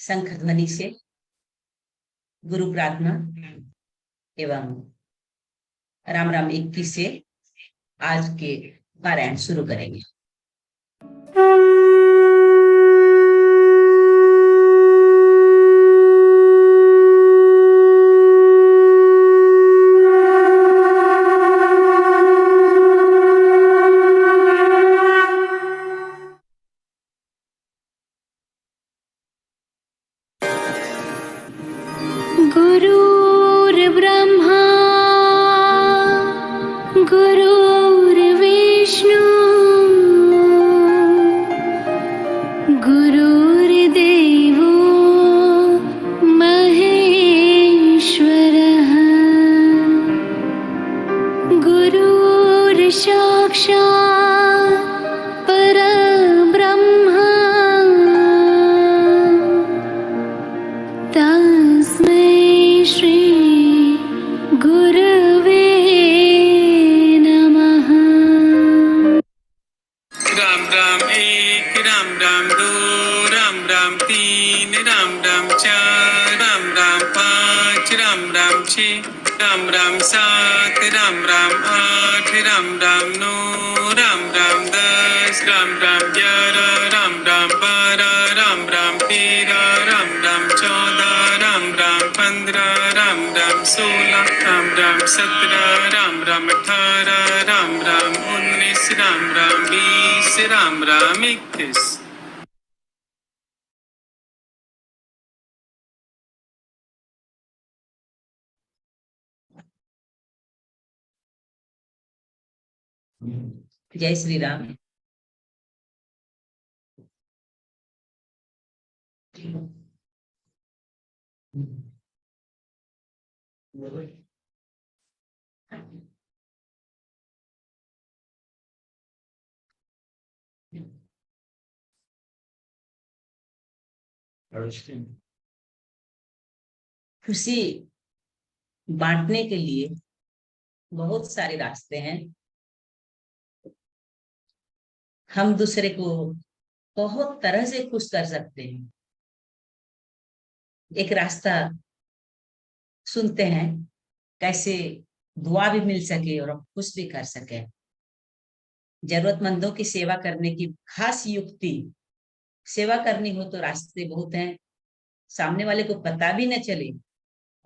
शंख ध्वनि से गुरु प्रार्थना एवं राम राम 21 से आज के पारायण शुरू करेंगे। गुरुर्ब्रह्मा गुरुर्विष्णु गुरुर्देवो महेश्वरः गुरुर्साक्षात् परब्रह्मा तस्मै श्री गुरवे नमः। राम राम एक, राम राम दो, राम राम तीन, राम राम चार, राम राम पाँच, राम राम छः, राम राम सात, राम राम आठ, राम राम नौ, राम राम 10, राम राम 11, राम राम 12, राम राम 13, राम राम 14, राम राम 15, राम राम 16, राम राम 17, राम राम 18, राम राम 19, राम राम 20, राम राम 21। जय श्री राम। खुशी बांटने के लिए बहुत सारे रास्ते हैं। हम दूसरे को बहुत तरह से खुश कर सकते हैं। एक रास्ता सुनते हैं कैसे दुआ भी मिल सके और हम खुश भी कर सके। जरूरतमंदों की सेवा करने की खास युक्ति, सेवा करनी हो तो रास्ते बहुत हैं, सामने वाले को पता भी न चले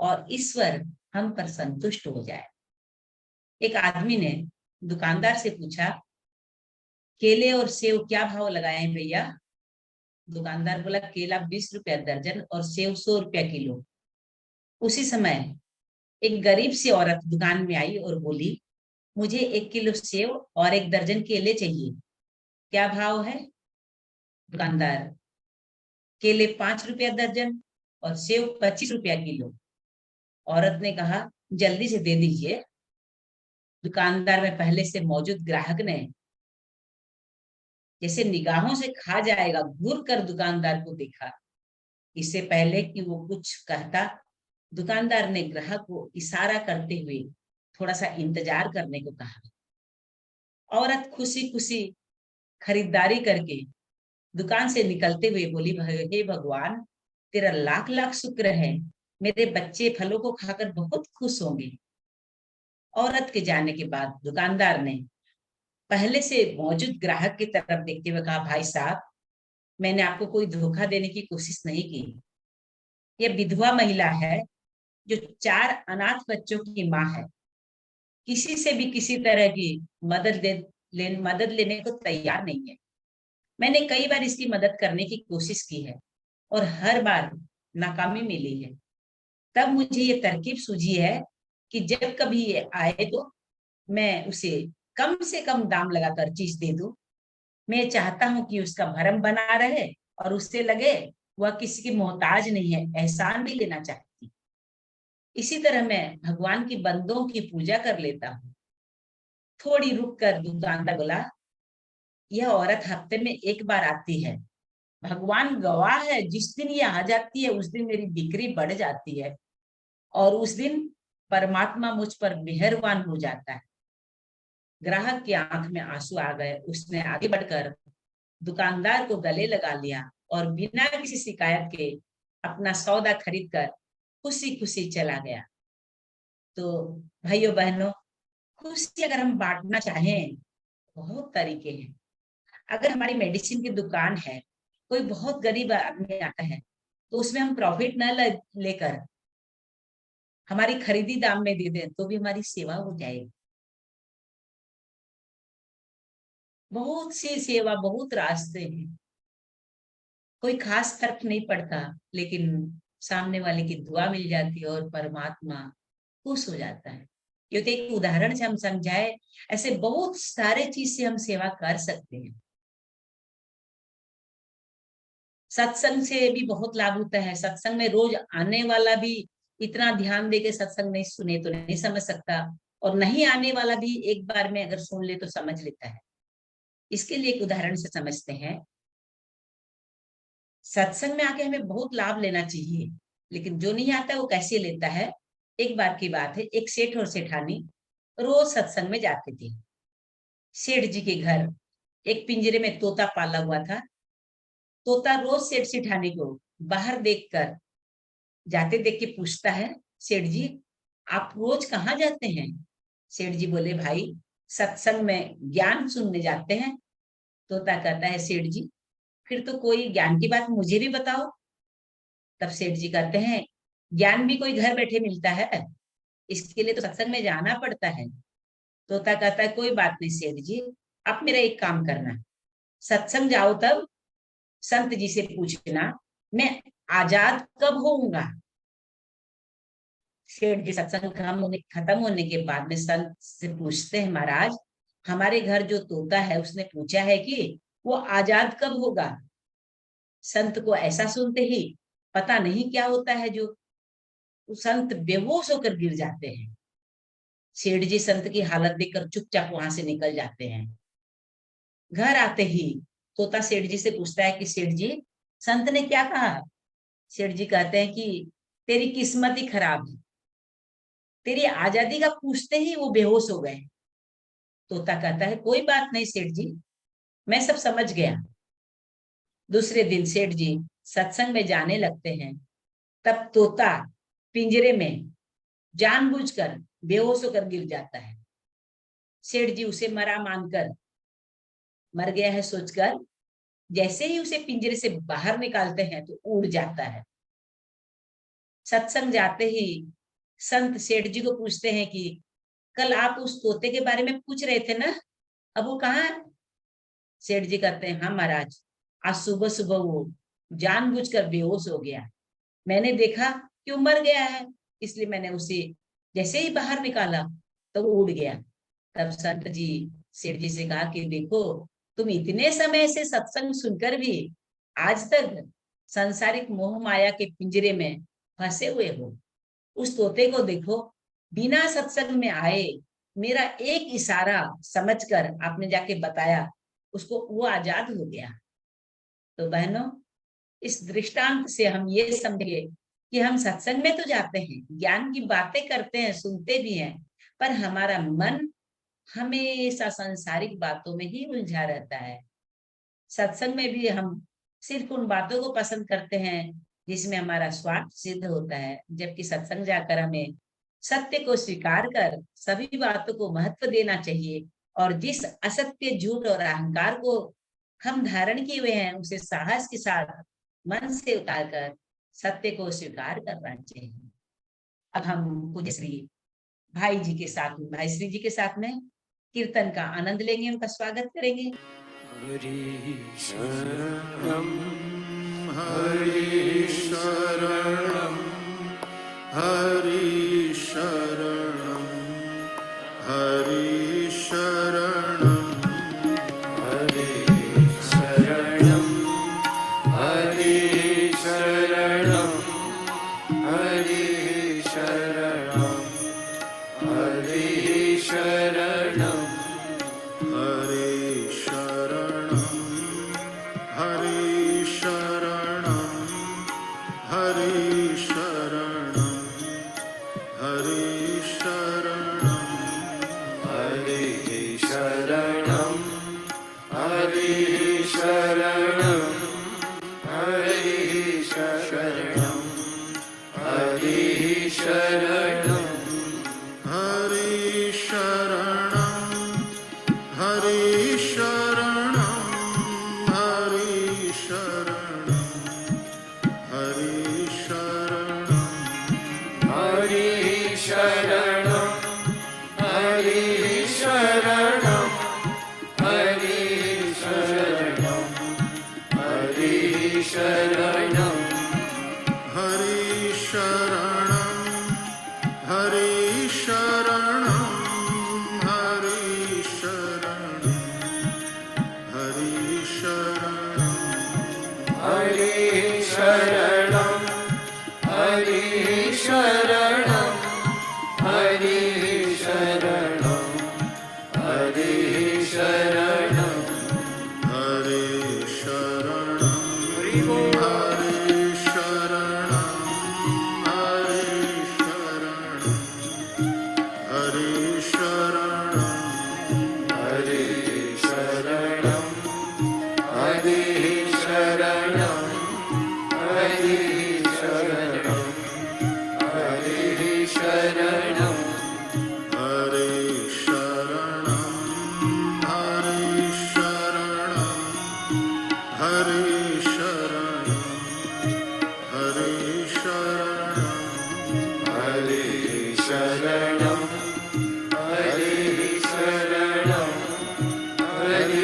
और ईश्वर हम पर संतुष्ट हो जाए। एक आदमी ने दुकानदार से पूछा, केले और सेव क्या भाव लगाए हैं भैया? दुकानदार बोला, केला 20 रुपया दर्जन और सेव 100 रुपया किलो। उसी समय एक गरीब सी औरत दुकान में आई और बोली, मुझे 1 किलो सेव और 1 दर्जन केले चाहिए, क्या भाव है? दुकानदार, केले 5 रुपया दर्जन और सेव 25 रुपया किलो। औरत ने कहा, जल्दी से दे दीजिए। दुकानदार में पहले से मौजूद ग्राहक ने जैसे निगाहों से खा जाएगा घूर कर दुकानदार को देखा। इससे पहले कि वो कुछ कहता, दुकानदार ने ग्राहक को इशारा करते हुए थोड़ा सा इंतजार करने को कहा। औरत खुशी खुशी खरीदारी करके दुकान से निकलते हुए बोली, हे भगवान, तेरा लाख लाख शुक्र है, मेरे बच्चे फलों को खाकर बहुत खुश होंगे। औरत के जाने के बाद दुकानदार ने पहले से मौजूद ग्राहक की तरफ देखते हुए कहा, भाई साहब, मैंने आपको कोई धोखा देने की कोशिश नहीं की। यह विधवा महिला है जो 4 अनाथ बच्चों की माँ है। किसी से भी किसी तरह की मदद लेने को तैयार नहीं है। मैंने कई बार इसकी मदद करने की कोशिश की है और हर बार नाकामी मिली है। तब मुझे ये तरकीब सूझी है कि जब कभी ये आए तो मैं उसे कम से कम दाम लगाकर चीज दे दूं। मैं चाहता हूं कि उसका भरम बना रहे और उससे लगे वह किसी की मोहताज नहीं है, एहसान भी लेना चाहती। इसी तरह मैं भगवान की बंदों की पूजा कर लेता हूँ। थोड़ी रुक कर दुकानदार बोला, यह औरत हफ्ते में 1 बार आती है। भगवान गवाह है, जिस दिन ये आ जाती है उस दिन मेरी बिक्री बढ़ जाती है और उस दिन परमात्मा मुझ पर मेहरबान हो जाता है। ग्राहक की आंख में आंसू आ गए। उसने आगे बढ़कर दुकानदार को गले लगा लिया और बिना किसी शिकायत के अपना सौदा खरीद कर खुशी खुशी चला गया। तो भाइयों बहनों, खुशी अगर हम बांटना चाहें, बहुत तरीके हैं। अगर हमारी मेडिसिन की दुकान है, कोई बहुत गरीब आदमी आता है, तो उसमें हम प्रॉफिट न लेकर हमारी खरीदी दाम में दे दें तो भी हमारी सेवा हो जाएगी। बहुत सी सेवा, बहुत रास्ते हैं, कोई खास फर्क नहीं पड़ता, लेकिन सामने वाले की दुआ मिल जाती है और परमात्मा खुश हो जाता है। ये तो एक उदाहरण से हम समझाए, ऐसे बहुत सारे चीज से हम सेवा कर सकते हैं। सत्संग से भी बहुत लाभ होता है। सत्संग में रोज आने वाला भी इतना ध्यान दे के सत्संग नहीं सुने तो नहीं समझ सकता, और नहीं आने वाला भी एक बार में अगर सुन ले तो समझ लेता है। इसके लिए एक उदाहरण से समझते हैं। सत्संग में आके हमें बहुत लाभ लेना चाहिए, लेकिन जो नहीं आता वो कैसे लेता है। एक बार की बात है, एक सेठ और सेठानी रोज सत्संग में जाते थे। सेठ जी के घर एक पिंजरे में तोता पाला हुआ था। तोता रोज सेठ सेठानी को बाहर देखकर जाते देख के पूछता है, सेठ जी आप रोज कहाँ जाते हैं? सेठ जी बोले, भाई सत्संग में ज्ञान सुनने जाते हैं। तोता कहता है, सेठ जी फिर तो कोई ज्ञान की बात मुझे भी बताओ। तब सेठ जी कहते हैं, ज्ञान भी कोई घर बैठे मिलता है, इसके लिए तो सत्संग में जाना पड़ता है। तोता कहता है, कोई बात नहीं सेठ जी, आप मेरा एक काम करना, सत्संग जाओ तब संत जी से पूछना मैं आजाद कब होऊंगा। सेठ जी सत्संग खत्म होने के बाद में संत से पूछते हैं, महाराज हमारे घर जो तोता है उसने पूछा है कि वो आजाद कब होगा। संत को ऐसा सुनते ही पता नहीं क्या होता है, जो संत बेहोश होकर गिर जाते हैं। सेठ जी संत की हालत देखकर चुपचाप वहां से निकल जाते हैं। घर आते ही तोता सेठ जी से पूछता है कि सेठ जी संत ने क्या कहा। सेठ जी कहते हैं कि तेरी किस्मत ही खराब है, तेरी आजादी का पूछते ही वो बेहोश हो गए। तोता कहता है, कोई बात नहीं सेठ जी, मैं सब समझ गया। दूसरे दिन सेठ जी सत्संग में जाने लगते हैं। तब तोता पिंजरे में जानबूझकर बेहोश होकर गिर जाता है। सेठ जी उसे मरा मानकर, मर गया है सोचकर, जैसे ही उसे पिंजरे से बाहर निकालते हैं तो उड़ जाता है। सत्संग जाते ही संत सेठ जी को पूछते हैं कि कल आप उस तोते के बारे में पूछ रहे थे ना, अब वो कहाँ है? सेठ जी कहते हैं, हाँ महाराज, आज सुबह सुबह वो जानबूझकर बेहोश हो गया। मैंने देखा कि वो मर गया है, इसलिए मैंने उसे जैसे ही बाहर निकाला तो वो उड़ गया। तब संत जी सेठ जी से कहा कि देखो, तुम इतने समय से सत्संग सुनकर भी आज तक सांसारिक मोह माया के पिंजरे में फंसे हुए हो। उस तोते को देखो, बिना सत्संग में आए मेरा एक इशारा समझकर आपने जाके बताया, उसको वो आजाद हो गया। तो बहनों, इस दृष्टांत से हम ये समझे कि हम सत्संग में तो जाते हैं, ज्ञान की बातें करते हैं, सुनते भी हैं, पर हमारा मन हमेशा सांसारिक बातों में ही उलझा रहता है। सत्संग में भी हम सिर्फ उन बातों को पसंद करते हैं जिसमें हमारा स्वार्थ सिद्ध होता है, जबकि सत्संग जाकर हमें सत्य को स्वीकार कर सभी बातों को महत्व देना चाहिए, और जिस असत्य, झूठ और अहंकार को हम धारण किए हुए हैं उसे साहस के साथ मन से उतारकर सत्य को स्वीकार करना चाहिए। अब हम पूज्य श्री भाई जी के साथ, भाई श्री जी के साथ में कीर्तन का आनंद लेंगे, उनका स्वागत करेंगे। हरि शरणं हरि शरणं हरि शरणं हरि शरणं हरि शरणं हरि शरणं हरि शरणं हरि शरणं हरे शरणं हरे शरणं हरे शरणं शरणं हरिः शरणं हरिः शरणं हरिः शरणं हरे शरणं हरि बोल। हरे शरणं हरे शरणं हरे शरणं हरे शरणं हरिः शरणं हरिः शरणं हरिः शरणं हरे शरणं हरे शरणं हरे शरणं हरे शरणं हरे शरणं हरिः शरणं हरिः शरणं हरिः शरणं हरे शरणं हरे शरणं हरे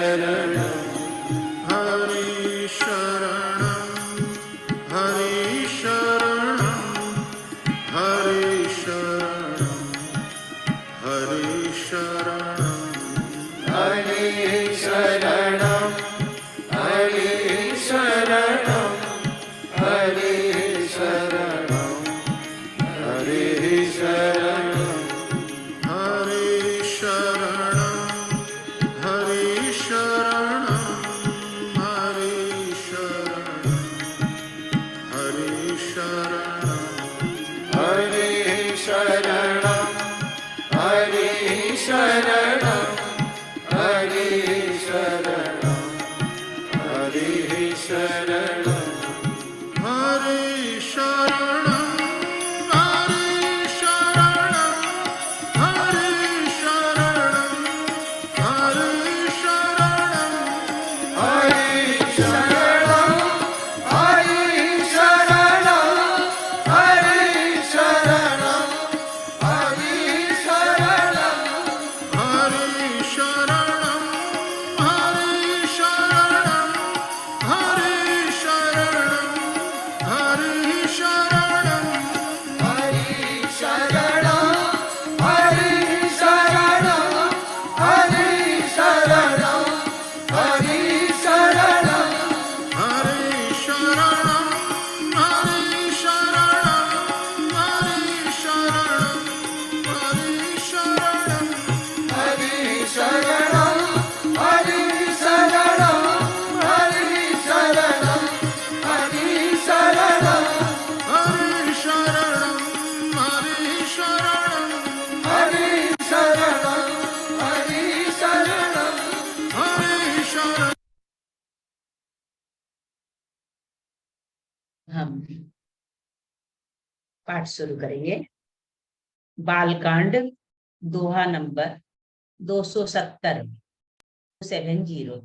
शरणं हरे शरणं हरिः शरणं हरिः शरणं हरिः शरणं हरिः शरणं हरे शरणं हरे शरणं हरे शरणं हरे शरणं हरिः शरणं हरिः शरणं हरिः शरणं हरिः शरणं हरे शरणं हरे शरणं हरे शरणं हरे शरणं हरिः शरणं हरिः शरणं हरिः शरणं हरिः शरणं हरे शरणं हरे शरणं हरे शरणं हरे शरणं हरिः शरणं हरिः शरणं हरिः शरणं हरिः शरणं हरे शरणं हरे शरणं हरे शरणं हरे शरणं हरिः शरणं हरिः शरणं हरिः शरणं हरिः शरणं हरे शरणं हरे शरणं हरिः शरणं हरिः शरणं हरे शरणं हम पाठ शुरू करेंगे। बालकांड दोहा नंबर 270 70।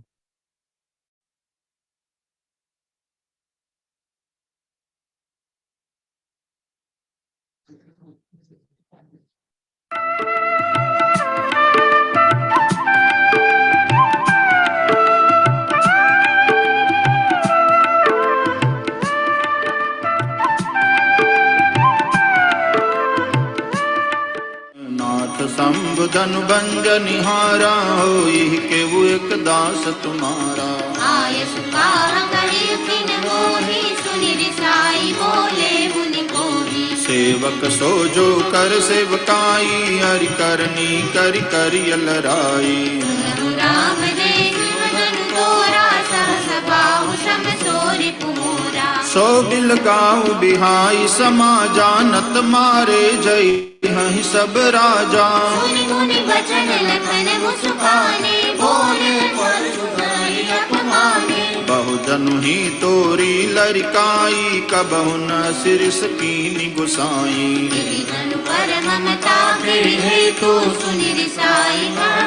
नाथ संबुधनु बंजनिहारा होई केवु एक दास तुम्हारा। आय सुकाह करिय बिन मोहि सुनि रिसाई बोले मुनि कोहि। सेवक सो जो कर सेवकाई हरि करनी करि करियल राई। सुनहु राम देख बदन तोरा सहस बाहु सम सोरि पुमोरा। सो बिल गाँव बिहाई समा जानत मारे जय हहि सब राजा। सुनि मुनि बचन लखन मुस्काने बोले पर सुनाई अपमाने। बहुजनु ही तोरी लरिकाई कबहु न सिरस कीनि गुसाई। गिरि जनु पर ममता फिर हेतु सुनि रिसाई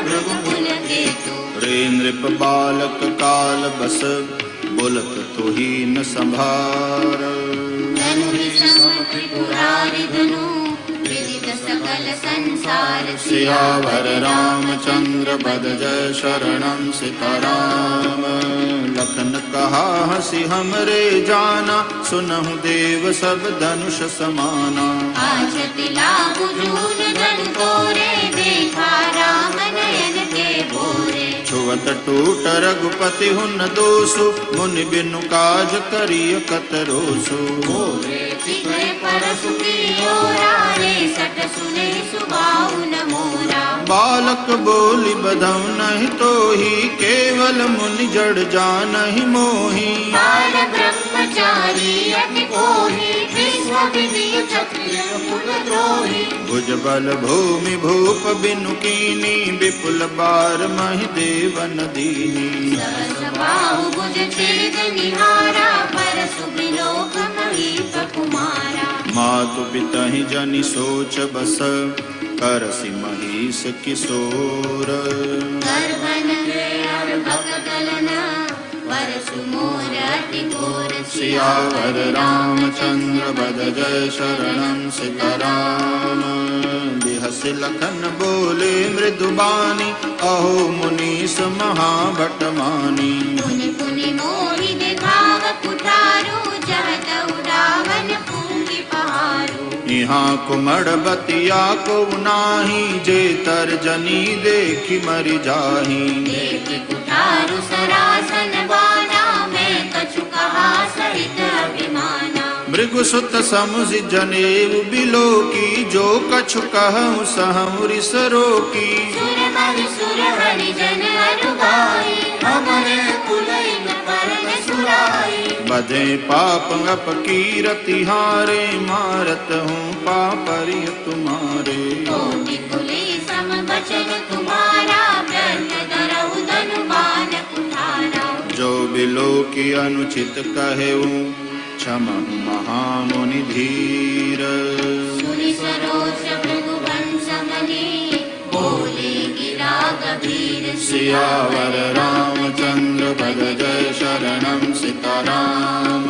भृगुकुल केतु। रे नृप बालक काल बस बोलत तो ही न संभार। धनु ही सम त्रिपुरारि धनु विदित सकल संसार सियावर रामचंद्र बद जय शरणं सीताराम। लखन कहा हसी हमरे जाना सुनहु देव सब धनुष समाना। आचति लागु जून धनु तोरे देखा राम नयन के भोरे। छुअत टूट रघुपति हुन दोसु मुनि बिनु काज करिय कत रोसु चिकरे परसु की ओरा रे सट सुने सुबाहु न मोरा बालक बोली बधऊ नहीं तोही केवल मुनि जड़ जानहि मोही बाल ब्रह्मचारी अति कोहि विश्व विधि क्षत्रिय कुल द्रोही भुज बल भूमि भूप बिनु कीनी विपुल बार महि देवन दीनी बाहु भुज छेद निहारा परसु बिलोक महीप कुमारा मातु पितहि जनि सोच बस करसि महिष किशोर गर्भन और भगदलन परसु मोर अति घोर सियावर रामचंद्र बद जय शरणं सीताराम बिहसि लखन बोले मृदुबानी अहो मुनीस महाभट मानी पुनि पुनि मोहि दिखाव कुठारो जहत उडावन पूंगी पहारो यहाँ कुमड़ बतिया को नाही जे तर्जनी देखी मरि जाही देखि कुठारो सरासन बाना मैं कछु कहा सहित अभिमाना मृगुसुत समुझ जनेऊ बिलो की जो कछु कहूँ सहमुरि सरो की सुर हरि जन अनुगाई हमरे कुलैन परन सुराई बधे पाप अपकीरति हारे मारत हूँ पापरिय तुम्हारे कोटि कुली सम बचन तुम्हारा व्यर्थ धरऊ धनु बाण कुठारा जो बिलो की अनुचित कहेऊ क्षमा महामुनि धीर सुनि सरोज भृगुवंश मनि बोले गिरा गभीर सियावर रामचंद्र बद जय शरणं सीताराम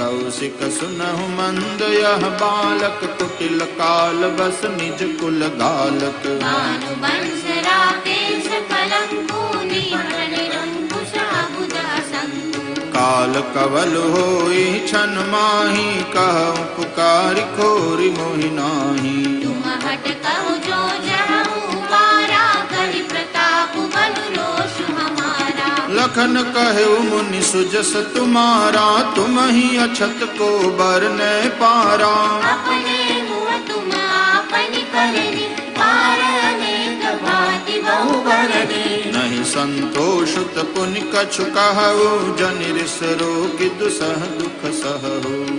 कौशिक सुनहु मंद यह बालक कुटिल काल बस निज कुल गालक भानु वंश राकेश कलंकु निहरण रंकुश अबुध असंतु काल कवल होई छन माही कहु पुकारी खोरी मोहि नाही तुम हट कहु जो जहु पारा करि प्रताप बल रोष हमारा लखन कहु मुनि सुजस तुम्हारा तुम ही अछत को बरने पारा अपने मुँह तुम आपनि करनी पार अनेक भांति बहु बरनी नहीं संतोषुत पुनि कछु कहु जनि रिस रोगि दुसह दुख सहु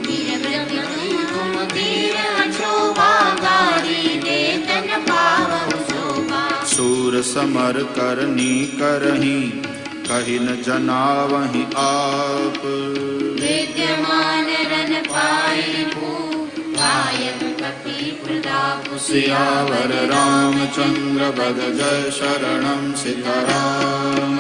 वीरव्रत तुम वीर अछोभा गारी देतन पावहु शोभा सूर समर करनी करही कहि न जनावहि आप विद्यमान रन पाई भू गायक कपि प्रताप सियावर रामचंद्र बद जय शरणं सीताराम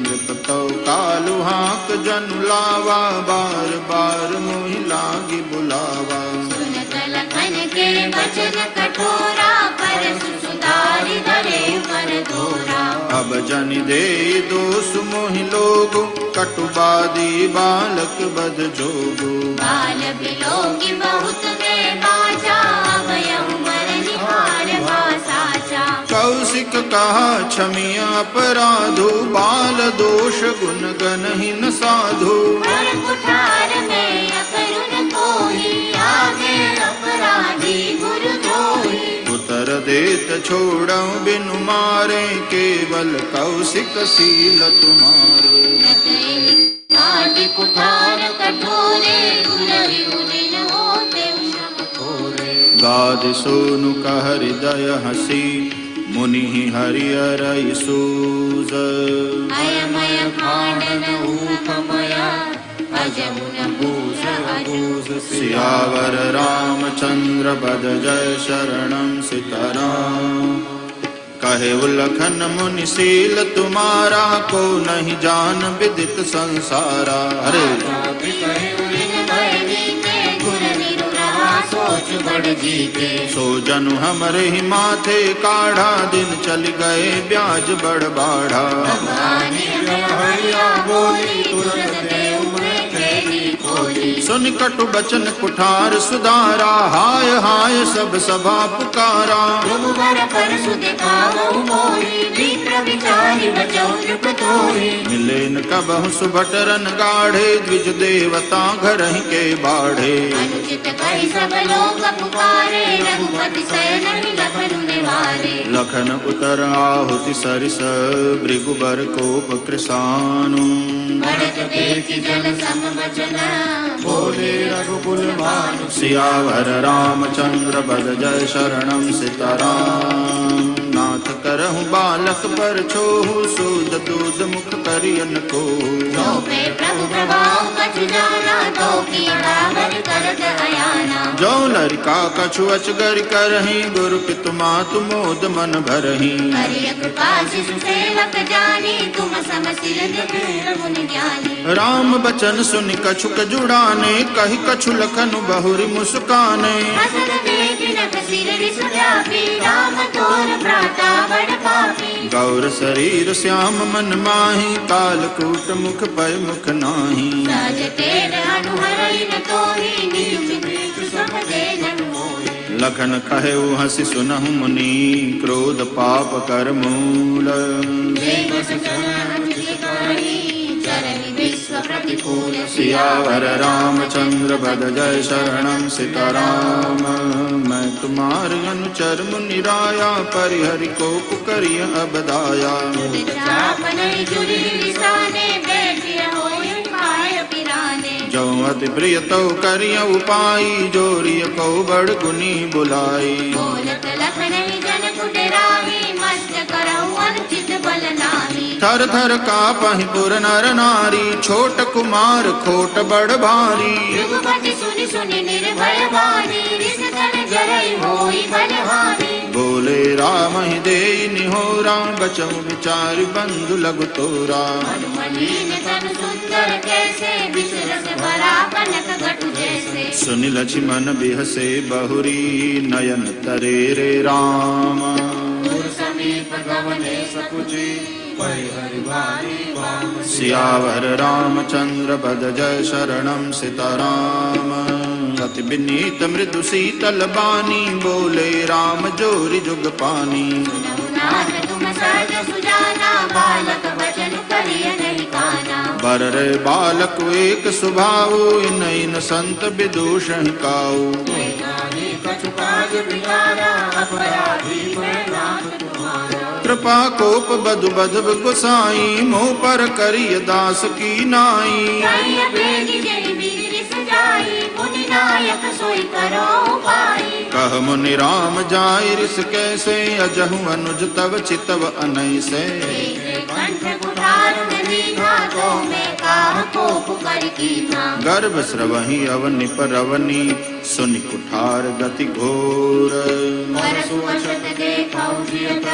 नृपतौ कालु हाक जनु लावा बार बार मोहि लागी बुलावा सुनत लखन के वचन कठोरा परसु सुधारि धरे पर धोरा अब जनि दे दोष मोहि लोगु कटुबादी बालक बद जोगु बाल बिलोगी बहुत में बाजा अभयहु बर निहार भाषाचा कौशिक कहा क्षमिया अपराधु बाल दोष गुण गनहि न साधु हर कुठार में अकरुण कोहि आगे अपराधी गुरु द्रोही उत्तर देत छोड़ऊ बिनु मारे केवल कौशिक सील तुम्हारे काटि कुठार कठोरे उलरि उलिन होते उषम थोरे गादि सोनु कह हृदय हसी मुनि हरियर सूज अयमय खांडन ऊपमया अजमुन भूष अजूष सियावर रामचंद्र बद जय शरणं सीताराम कहे उलखन मुनि सील तुम्हारा को नहीं जान विदित संसारा अरे सोच बड़ जीते सो जनु हमरे ही माथे काढ़ा दिन चल गए ब्याज बड़ बाढ़ा बोली तुरंत देव में तेरी खोली सुन कटु बचन कुठार सुधारा हाय हाय सब सभा पुकारा रघुबर परसु दिखावहु मोहि विप्र विचार जाहि बचौ नृप तोहि। मिले न कबहु सुभटरन गाढ़े द्विज देवता घर ही के बाढ़े अनुचित कहि सब लोग पुकारे रघुपति शयन लखन निवारे। लखन उतर आहुति सरिस भृगुबर कोप कृसानु बढ़त देखि जल सम बचन बोले रघुकुल भानु सियावर रामचंद्र बद जय शरणम सीताराम नाथ करहु बालक पर छोहु सूद दूध मुख करियन को जो पे प्रभु प्रभाव कछु जाना तो की बाबर करत अयाना। जो लरिका कछु अचगर करही गुरु पितु मातु मोद मन भरही हरि कृपा शिशु सेवक जानी तुम सम सिर दिखे मुनि ज्ञानी। राम बचन सुनि कछुक जुड़ाने कही कछु लखन बहुरी मुस्काने हसन देख नख सिर रिस व्यापी राम तोर भ्राता बड़ पापी। गौर शरीर श्याम मन माही कालकूट मुख पय मुख नाही सहज तेज अनुहरहि न तोहि नीच प्रीत सब तेजन मोहि। लखन कहेउ हंसि सुनहु मुनि क्रोध पाप कर मूल देव सचन अनुचित करहि चरहि विश्व प्रतिकूल। सियावर रामचंद्र बद जय शरणम सीताराम मैं तुम्हार अनुचर मुनि राया परिहरि कोप करिय अबदाया चापन जुरि लिसाने बैठिय होय पाय पिराने। जो अति प्रिय तो करिय उपाई जोरिय को बड़ गुनी बुलाई बोलत लखन जन कुटराही मस्त करहु अनुचित बल नाही। थर थर कापहि पुर नर नारी छोट कुमार खोट बड़ भारी रघुपति सुनि सुनि निर्भय वाणी रिस तन जरई होई बलहारी। बोले राम ही देई निहोरा बचऊ विचारि बंधु लघु तोरा मलिन तन सुंदर कैसे बिसरस भरा कनक घटु जैसे। सुनि लक्ष्मण बिहसे बहुरी नयन तरे रे राम दूर समीप गवने सकुचि परिहरि वाणी वाम सियावर रामचंद्र बद जय शरणम सीताराम अति विनीत मृदु शीतल बानी बोले राम जोरि जुग पानी। नाथ तुम सहज सुजाना बालक वचन करिय नहीं काना। बर रे बालक एक सुभाऊ इन संत विदूष काऊ नाही कछु काज बिगारा अपराधी मैं नाथ तुम्हारा। कृपा कोप बधु बधु गुसाई मुँह पर करिय दास की नाई करिय बेगी जहि बिगड़ि सजाई मुनि नायक सोई करो उपाय। कह मुनि राम जाय रिस कैसे अजहु अनुज तव चितव अनैसे कंठ कुठार दीघा तो मैं काह कोप कर कीन्हा। गर्भ स्रवहि अवनि पर अवनि सुनि कुठार गति घोर परसु अछत देखौ जियत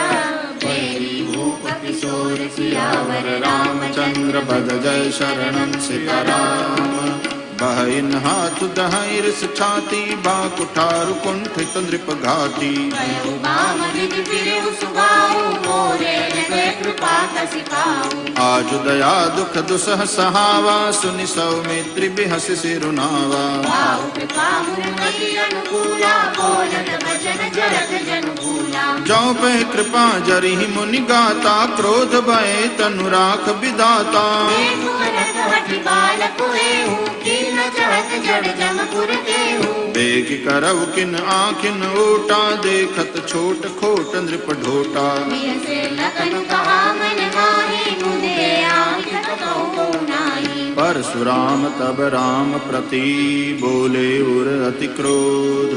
बेरी भूप किशोर। सियावर रामचंद्र बद जय शरणम सीताराम बहइन हाथ दहाई रिस छाती बा कुठार कुंठित नृप घाती बाम विधि फिरउ सुगाऊ मोरे जगह कृपा कसी पाऊ। आजु दया दुख दुसह सहावा सुनि सौमित्रि बिहस सिरुनावा पाऊ कृपा मुनि अनुकूला बोलत वचन जरत जन भूला। जौ पे कृपा जरिहि मुनि गाता क्रोध भय तनु राख विदाता देखु अनंत हठि बालक एहु कीन चहत जड़ जमपुर देहु। बेग करव किन आखिन ओटा देखत छोट खोट नृप ढोटा बियसे लखन कहा मन माही मुदे आंख तो नाही। परशुराम तब राम प्रति बोले उर अति क्रोध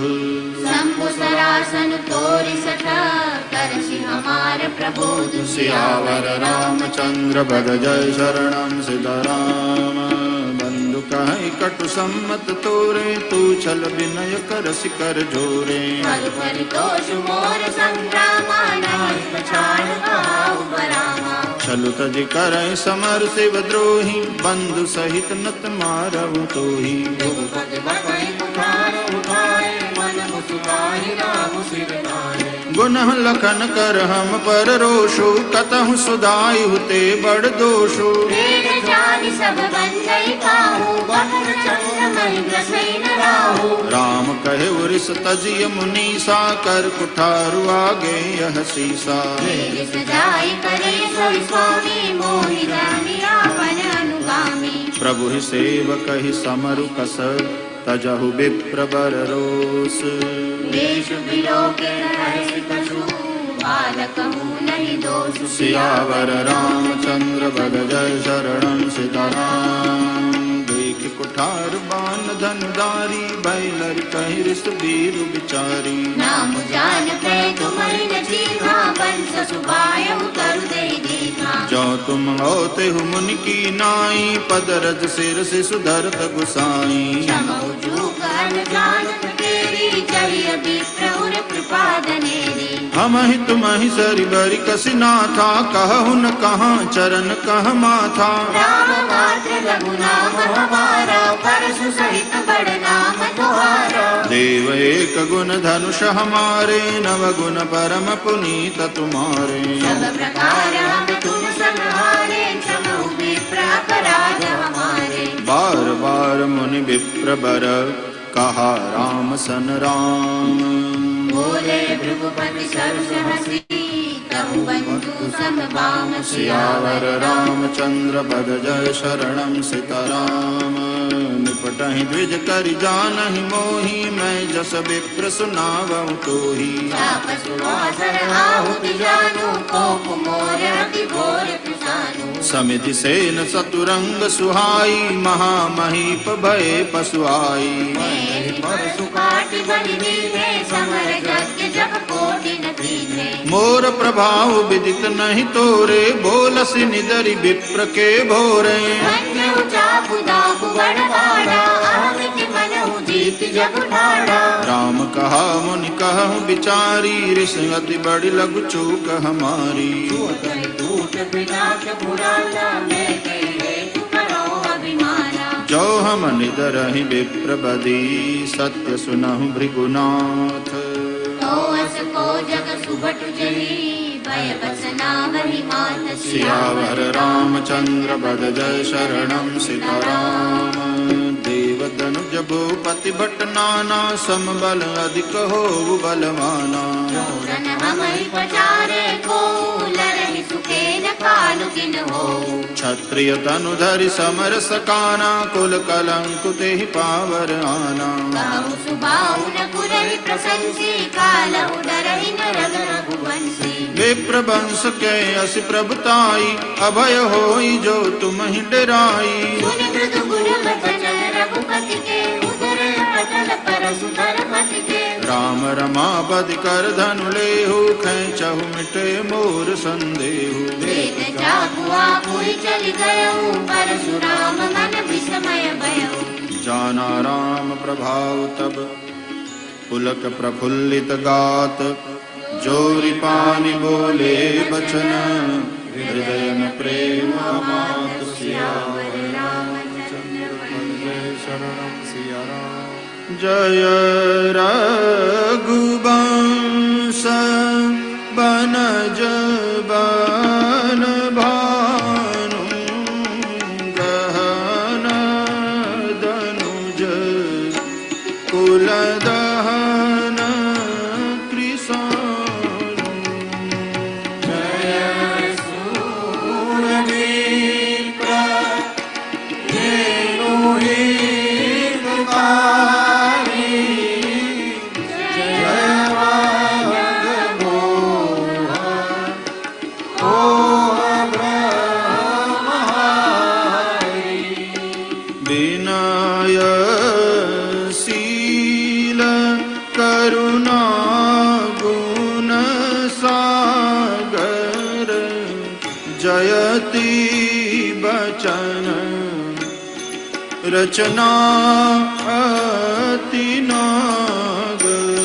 शंभु सरासन तोरि सठ करसि हमार प्रबोध। सियावर रामचंद्र बद जय शरणम सीताराम बंधु कहि कटु सम्मत तोरे तू छल विनय करसि कर जोरे फल परितोष मोर संग्रामा नाही पछाड़ कहाऊ बरामा। छलु तज करय समर शिव द्रोही बंधु सहित नत मारहु तोही रघुपति बपै कुठार उठाए मन मुस्काई राम सिर नाए। गुनह लखन कर हम पर रोषु कतहु सुधाई हुते बड़ दोषु वेद जानि सब बंदई काहू बहन चंद्र महि ग्रसई न राहू। राम कहे उरिस तजिय मुनीसा कर कुठारु आगे यह सीसा तेज सजाई करे हरि स्वामी मोहि जानी आपन अनुगामी प्रभु ही सेवक ही समरु कस तजहु विप्र बर रोष देश बिलोके हरि कछु बालक हूँ नहीं दोष सियावर रामचंद्र बद जय शरणं सीताराम देख कुठार बान धनुधारी बैलर कहि रिस वीर बिचारी नाम जान पे तुम्हारी न जीवा बंस सुभाय उतर दे दीघा जो तुम होते हो मुनि की नाई पद रज सिर से सुधरत गुसाई क्षमौ चूक अनजानत तेरी चढ़िय विप्रउर कृपा धनेरी हम ही तुम ही सरि बरि कसी नाथा कहु न कहाँ चरण कह माथा राम मात्र रघुनाम हमारा परशु सहित बड़ नाम तुम्हारा देव एक गुण धनुष हमारे नव गुण परम पुनीत तुम्हारे सब प्रकार हम तुम संहारे क्षमौ विप्र अपराध हमारे बार बार मुनि विप्र बर कहा राम सन राम बोले भृगुपति सरस हसी कहु बंधु सम बाम सियावर रामचंद्र पद जय शरणं सीताराम निपटहि द्विज करि जानहि मोहि मैं जस विप्र सुनावहु तोहि चाप सुवासर आहुति जानु कोप मोर अति घोर पिसानु समिधि सेन चतुरंग सुहाई महामहीप भय पशुआई परशु काटि बलि दीने समर यज्ञ जप कोटि न कीने मोर प्रभाव विदित नहीं तोरे बोलसि निदरि विप्र के भोरे धन्य चापु दापु बड़वाड़ा अहमिति मनहु जीत जग ठाड़ा राम कहा मुनि कहु बिचारी ऋषि अति बड़ी लघु चूक हमारी दूत विनाश पुराना मैं कहे तू करो अभिमाना जो हम निदरहि विप्र बदी सत्य सुनहु भृगुनाथ तो अस को जग सुबट जही भय बसना वही मान सियावर रामचंद्र बद जय शरणं सीताराम देव धनुज भूपति भट नाना समबल अधिक हो बलवाना रन हमहि पचारे को लरहि सुखे न कालु किन हो क्षत्रिय तनुधरि समर सकाना कुल कलंकु तेहि पावर आना कहु सुबाहु न पुरहि प्रशंसी कालहु डरहि न रग रघुवंशी विप्र वंश के असि प्रभुताई अभय होई जो तुम ही डराई सुन मृदु गुण बचन रघुपति के उदर अटल परशु धर्मति के राम रमापति कर धनु लेहु खेचहु मिटे मोर संदेहु वेद जागु आपुहि चलि गयउ परशुराम मन विस्मय भयउ जाना राम प्रभाव तब पुलक प्रफुल्लित गात जोरि पानि बोले बचन हृदय में प्रेम मात सियावर शरणं सिया राम जय रघुवंश बनज बन भानु गहन दनुज कुलदहन कृषाणु जय सूरवीर करुणा गुण सागर जयति बचन रचना अति नागर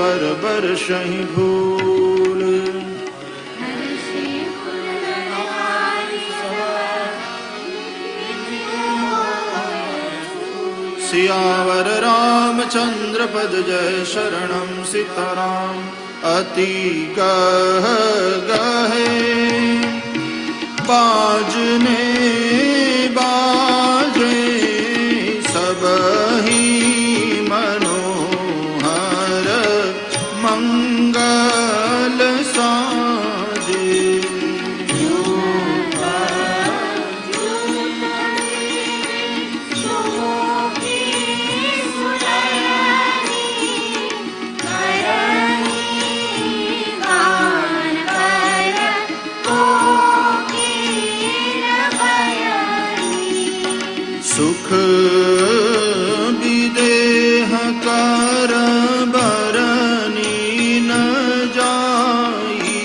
पर बरसहि धूल। सियावर रामचंद्र पद जय शरणम सीताराम। अति गह गहे बाजने बाजे सबहि मनोहर मंगल साजे। सुख विदेह कर बरनी न जाई।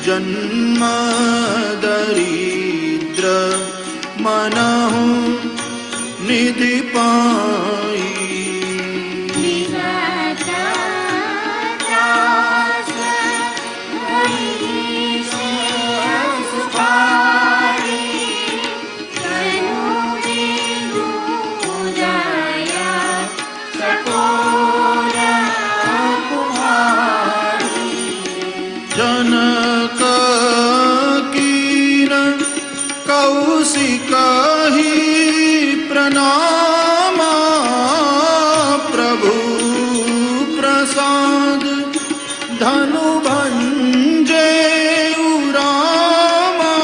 जन्म दरिद्र मनहु निधि पाई। जनक कीन कौशिकहि प्रणामा। प्रभु प्रसाद धनु भंजे उरामा।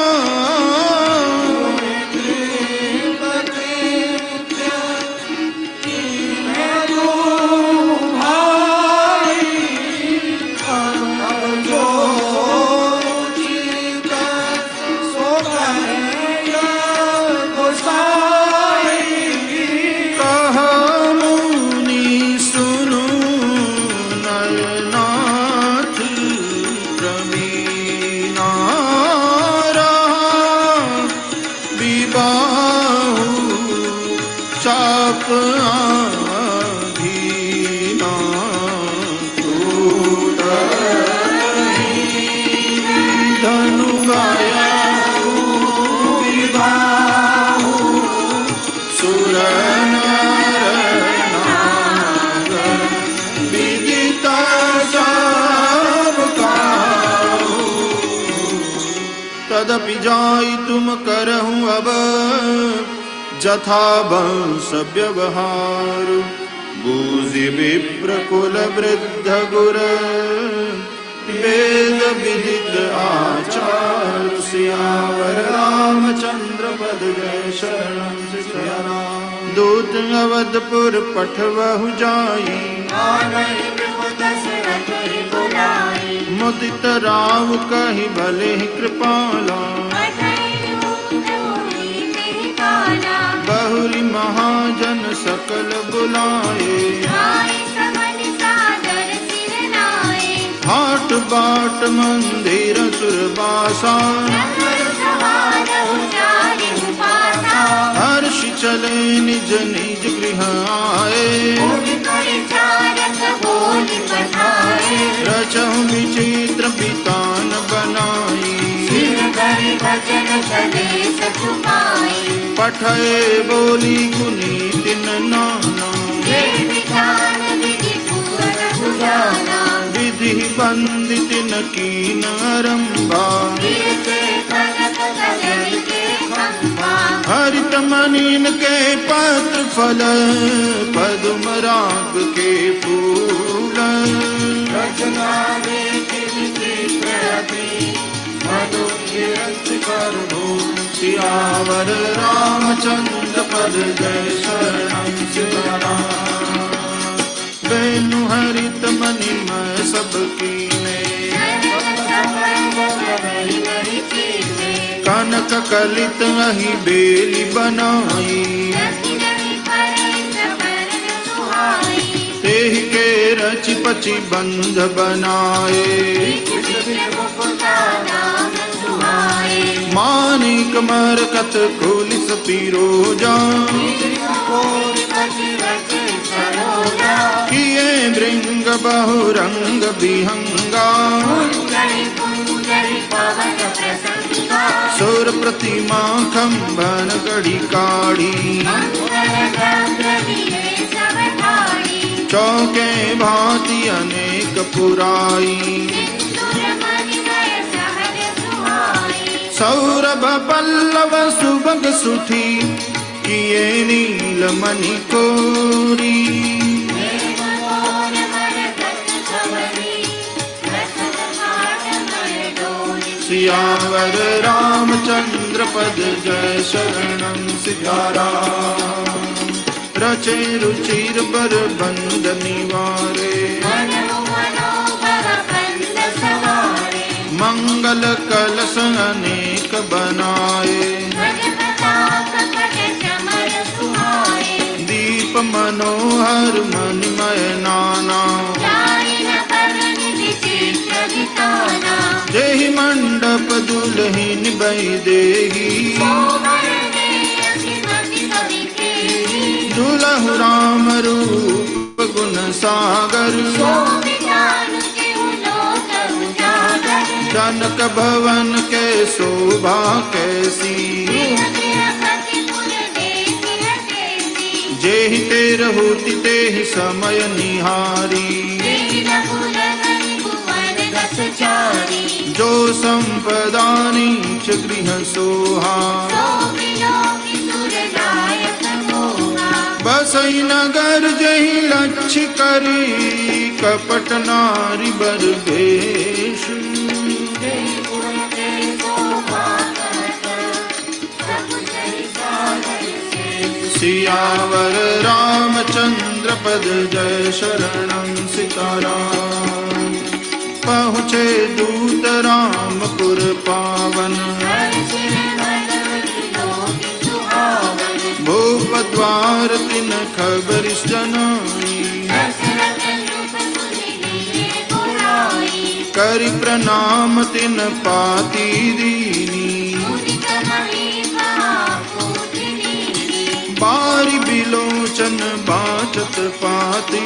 चाप आधीना धनु गाया विबाहु सुर नर नागर विदित सब काहू। तदपि जाई तुम करहूँ अब जथा वंश व्यवहार। बूझि विप्र कुल वृद्ध गुर वेद विदित आचार। सियावर रामचंद्र पद जय शरणम सीताराम। दूत अवधपुर पठवहु जाई। मुदित राव कहि भले कृपाला। बहुरी महाजन सकल बुलाए। हाट बाट मंदिर सुरबासा। हर्ष चले निज निज गृह आए। रचहु विचित्र वितान बनाई। पठय बोली कुनीतिन नाना। विधि बंदित न कीन आरंभा। हरित मनीन के पत्र फल पदुम राग के फूल। सियावर रामचंद्र पद जय शरणम सीताराम। वेणु हरित मणिमय सब कीने। कनक कलित अहि बेली बनाई। तेहि के रचि पचि बंध बनाए। मानिक मरकत खोलिस पीरोजा। किए भृंग बहुरंग विहंगा सुर प्रतिमा खंभन गढ़ी काढ़ी चौके भांति अनेक पुराई सौरभ पल्लव सुभग सुठी किए नीलमणि कोरी सियावर रामचंद्र पद जय शरणं सीताराम रचे रुचिर बर बंद निवारे मंगल कलश अनेक बनाए दीप मनोहर मणिमय नाना जेहि मंडप दुल्हिन बैदेही दुलहु राम रूप गुण सागर जनक भवन के शोभा कैसी जेहि तेरहु तितेहि समय निहारी जो संपदा नीच गृह सोहा बसई नगर जहि लक्ष्य करी कपट नारी बर भेष सियावर रामचंद्र पद जय शरणं सीताराम पहुँचे दूत रामपुर पावन भूप द्वार तिन खबर जनाई करि प्रणाम तिन पाती दीनी बारी बिलोचन बाचत पाती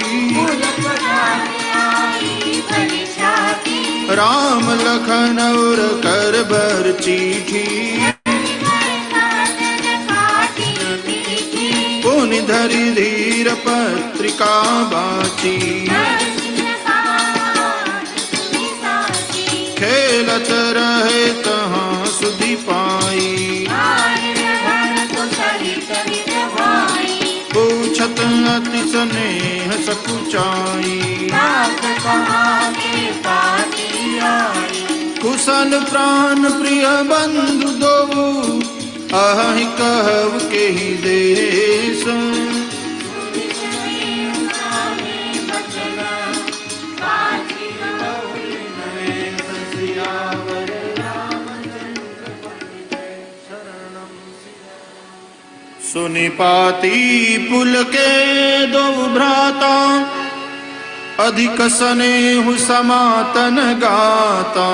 राम लखन और कर बर चीठी पुनि धरि धीर पत्रिका बाची खेलत रहे तहाँ सुधि पाई पूछत अति स्नेह सकुचाई कुशल प्राण प्रिय बंधु दो अहि कहव के ही देश सुनिपाती पुल के दो भ्राता अधिक स्नेहु समातन गाता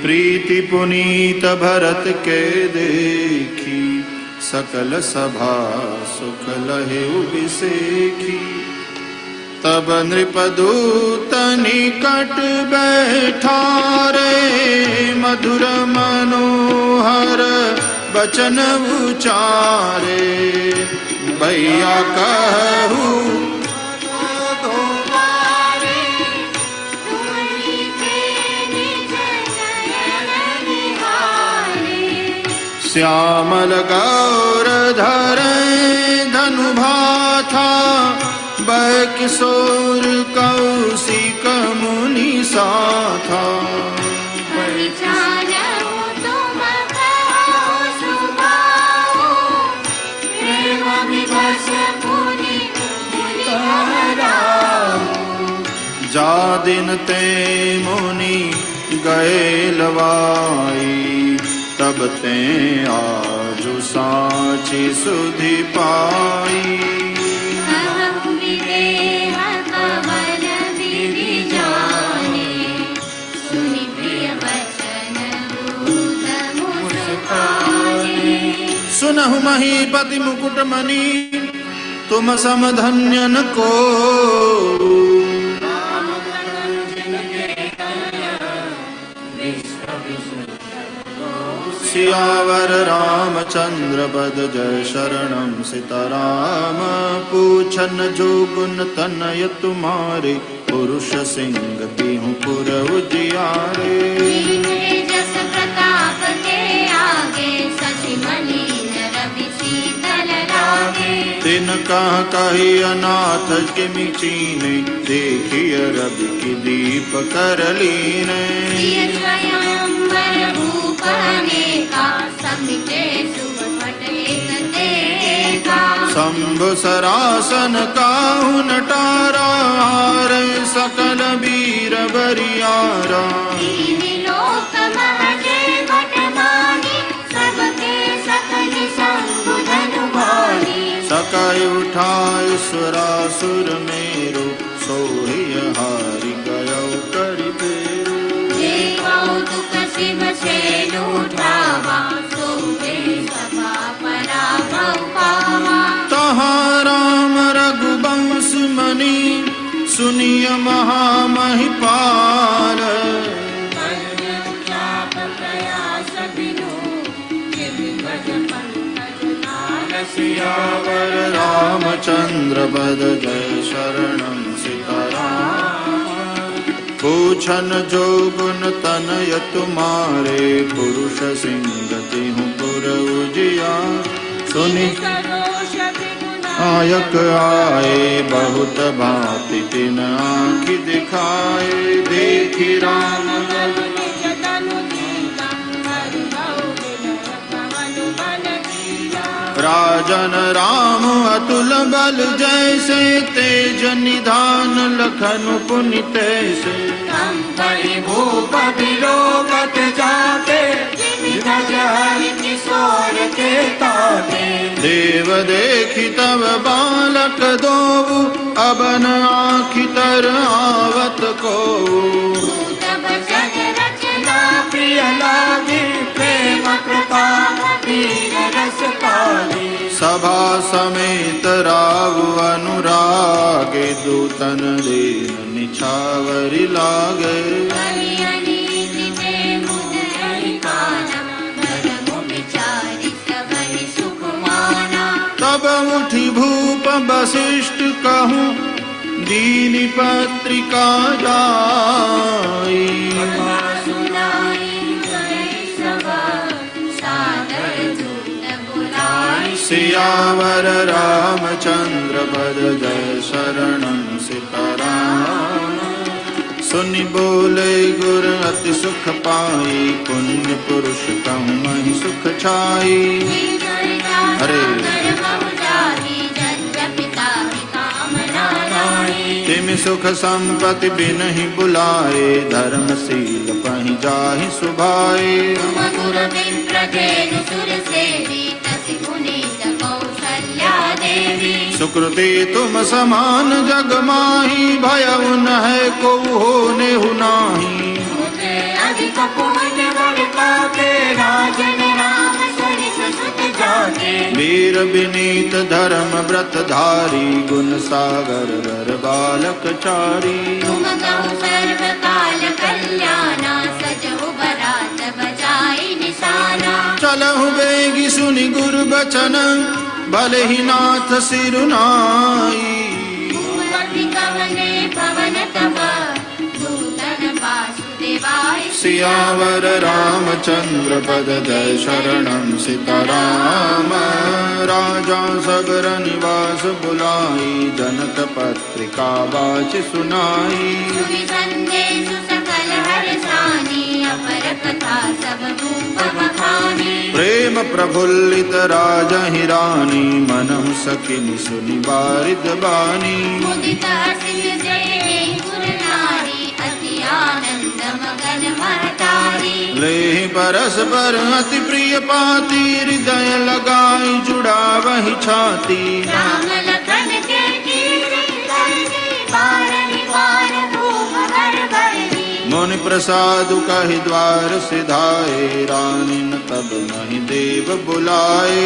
प्रीति पुनीत भरत के देखी सकल सभा सुख लहेउ बिसेखी तब नृपदूत निकट बैठा रे मधुर मनोहर वचन उचारे भैया कहू श्यामल गौर धरे धनुभाथा बै किशोर कौशिक मुनि साथा जा दिन ते मुनि गए लवाई तब ते आजु साची सुधि पाई सुनहु महीपति मुकुट मणि तुम समधन्यन को सियावर रामचंद्र पद जय शरणम सीताराम। पूछन जो गुण तनय तुम्हारे, पुरुष सिंह तिहु पुर उजियारे। जस प्रताप के आगे, शशि मलिन रवि शीतल लागे। तिन कह कही अनाथ किमि चीने, देखिय रवि की दीप कर लीने। स्वयंवर भूप अनेका, समिते शुभ पट एक देखा। शंभु सरासन काहु नटारा, हारे सकल वीर बरियारा। तीन लोक महजे भट मानी, सबके सकल शंभु धनु भानी। सकय उठाय सुरासुर मेरो, सोहिय हारि गयौ करि बेरो। जे कौतुक शिव सेनु उठावा, सोहे सभा पराभव पावा। तहाँ राम रघुवंश मणि, सुनिय महामहिपाल। सियावर रामचंद्र पद जय शरणम सीताराम। पूछन जो गुण तनय तुम्हारे, पुरुष सिंह तिहु पुर उजियार। सुनि नायक आए, बहुत भांति तिन आँखि दिखाए। देखी राम राजन राम अतुल बल जैसे, तेज निधान लखन पुनि तैसे। भूप विलोकत जाते, निज हरि किशोर के ताते। देव देखी तब बालक दोऊ, अबन आँखि तर आवत को। प्रिय लागे, प्रेम प्रताप वीर रस पागे। सभा समेत राव अनुरागे, दूतन दीन निछावरि लागे। तब उठी भूप वशिष्ठ कहूँ, दीनि पत्रिका जाई। सियावर रामचंद्र पद जय शरणम सीताराम। सुनि बोले गुर अति सुख पाई, पुण्य पुरुष कहूँ महि सुख छाई। हरे तिमि सुख संपत्ति बिनहि बुलाए, धर्मशील पहि जाहि सुभाए। सुकृति तुम समान जग माही, भयउ न है को होनेहु नाही। वीर विनीत धर्म व्रत धारी, गुण सागर वर बालक चारी। तुम कहु सर्व काल कल्याणा, सजहु बरात बजाई निशाना। चलहु बेगी सुनि गुरु बचन, भले ही नाथ सिरुनाई। सियावर रामचंद्र पद जय शरणम सीताराम। राजा सगर निवास बुलाई, जनक पत्रिका बाच सुनाई। प्रेम प्रफुल्लित राजहि रानी, मनहु सकिनि सुनि बारिद बानी। लेहि परस्पर अति प्रिय पाती, हृदय लगाई जुड़ा वही छाती। राम लखन के मुनि प्रसाद कहि द्वार सिधाए, रानिन तब नहीं देव बुलाए।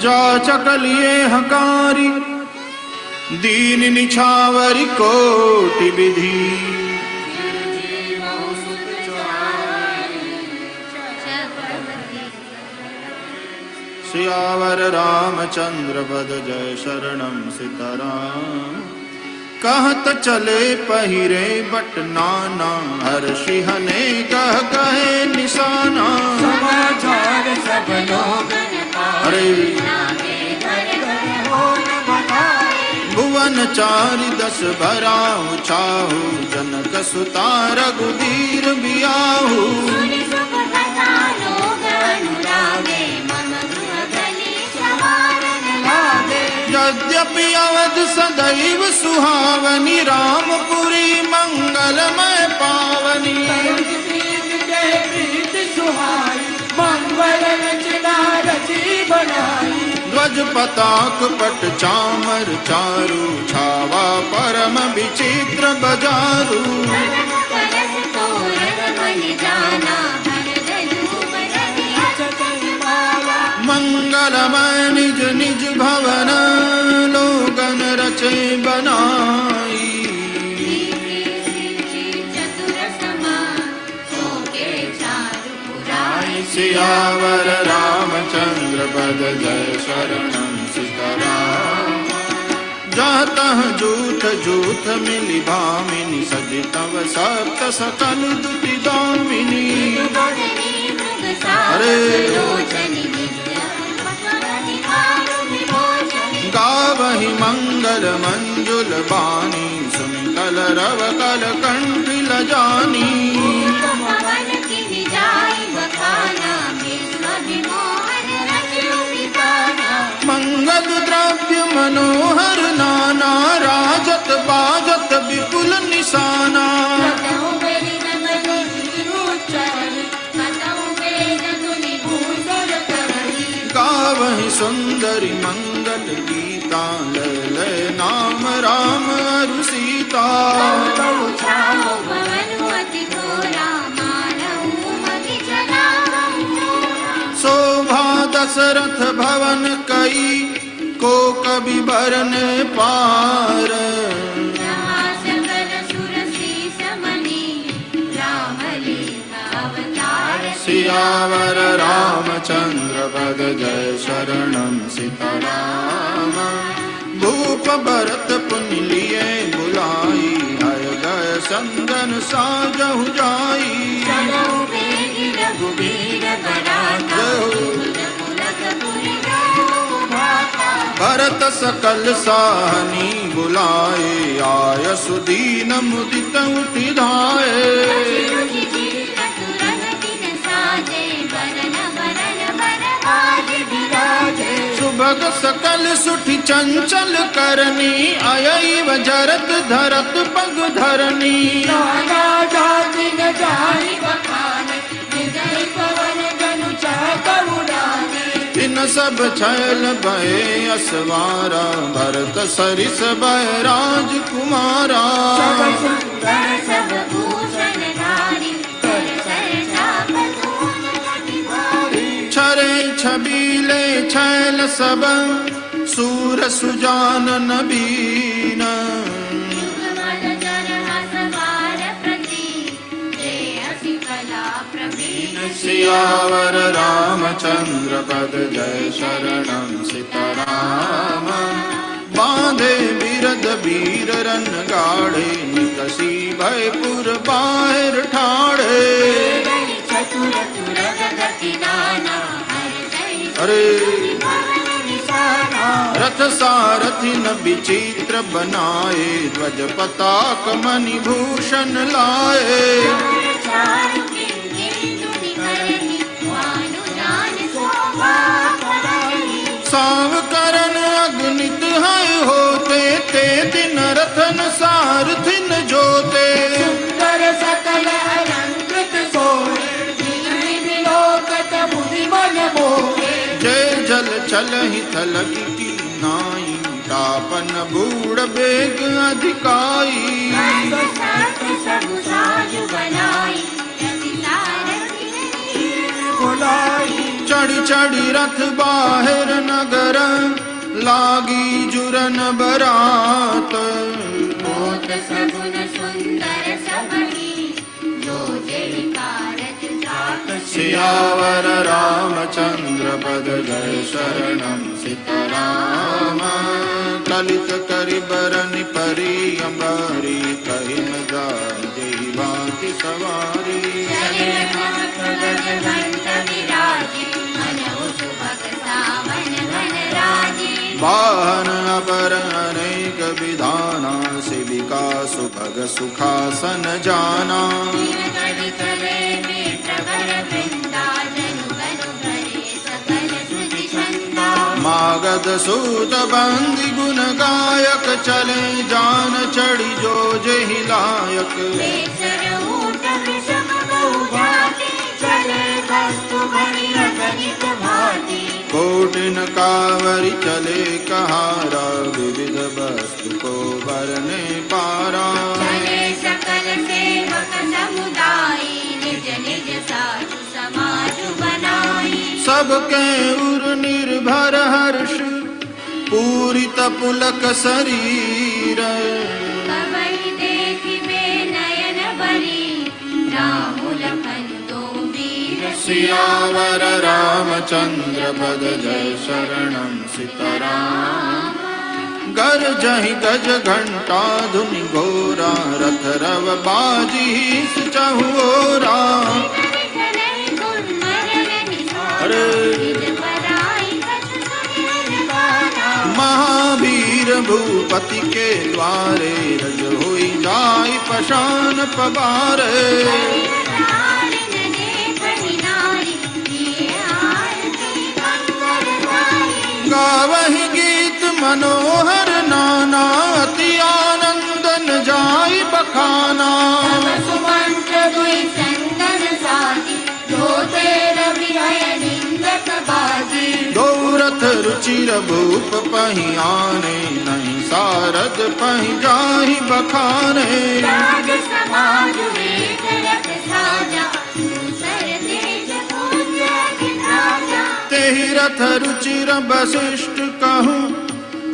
जाचकलिए हकारी दीन निछावरी कोटि विधि सियावर रामचंद्र पद जय शरणम सीताराम कहत चले पहिरे बट नाना हर्षि हने कह कहे निशाना समाचार सब लोग अरे भुवन चारि दस भराऊ छाहू जनक सुता रघुवीर बियाहू यद्यपि अवध सदैव सुहावनी रामपुरी मंगलमय पावनी मंगल रचना रची बनाई ध्वज पताक पट चामर चारु छावा परम विचित्र बजारू मंगलमय निज निज भवन लोगन रचे बनाई सियावर रामचंद्र पद जय शरणम सीताराम जातः जूथ जूथ मिली भामिनी सजितव सप्त सकल दुति दामिनी अरे गावहि मंगल मंजुल बानी सुन कल रव कल कंठ लजानी मंगल द्रव्य मनोहर नाना राजत बाजत विपुल निशाना गावहि सुंदरी मंगल गीता लय नाम राम अरु सीता शोभा दशरथ भवन कई को कभी बरने पार सियावर रामचंद्र पद जय शरणम सीताराम भूप भरत पुनि लिए बुलाई हय गय संदन साजहु जाई भरत सकल साहनी बुलाए आय सुदीन मुदित उठि धाये सुभग सकल सुठि चंचल करनी अयैव जरत धरत पग धरनी इन सब छैल भय असवारा भरत सरिस भय राजकुमारा छरे छबीले छैल सब सूर सुजान नबीन सियावर रामचंद्र पद जय शरणम सीताराम बांधे बिरद वीर रन गाढ़े निकसी भयपुर बाहर ठाड़े अरे रथ सारथि न विचित्र बनाए ध्वज पताक मणि भूषण लाए साव करन अग्नित है होते ते दिन रथन सारथिन जोते सकल अलंकृत सोए जय जल चलहि थलक की नाई तापन बूढ़ बेग अधिकाई चढ़ चढ़ी रथ बाहिर नगर, लागी जुरन बरात। होत सगुन सुंदर सबही, जो जय कारज जात। सियावर रामचंद्र पद जय शरणम सीताराम। ललित करि बरनि परि अम्बरी, कहि न जाय जेहि भांति सवारी। चले रघुनाथ गज घंट विराजे, मनहु सुभग सावन घन राजे। वाहन अपर अनेक विधाना, सेविका सुभग सुखासन जाना। दीन गति चले नेत्र वर वृंदा, जनु गनु भरे सकल श्रुति छंदा। मागध सूत बंदी गुण गायक, चले जान चढ़ी जो जेहि लायक। बेसर ऊट वृषभ बहु जाति, चले वस्तु भरी अगणित भांति। कोटिन कावरि चले कहारा, विविध वस्तु को बरने पारा। चले सकल सेवक समुदाय, निज निज साधु समाज बनाई। सबके उर निर्भर हर्ष, पूरित पुलक शरीर। कवि देखिबे नयन बरी, राम लखन दो वीर। सियावर रामचंद्र पद जय शरणम सीताराम। गरजहि गज घंटा धुनि घोरा, रथ रव बाजी चहु ओरा। अरे महावीर भूपति के द्वारे, रज होई जाय पशान पबारे। गावहि गीत मनोहर नाना, अति आनंदन जाय बखाना। सुमंत दुई संदन साथी, धोते रवि है निंदक बाजी। दो रथ रुचिर भूप पहि आने, नहीं सारद पहि जाहि बखाने। राज समाज वेद रख साजा, दूसर तेज पूज राजा। तेहि रथ रुचिर वशिष्ठ कहूँ,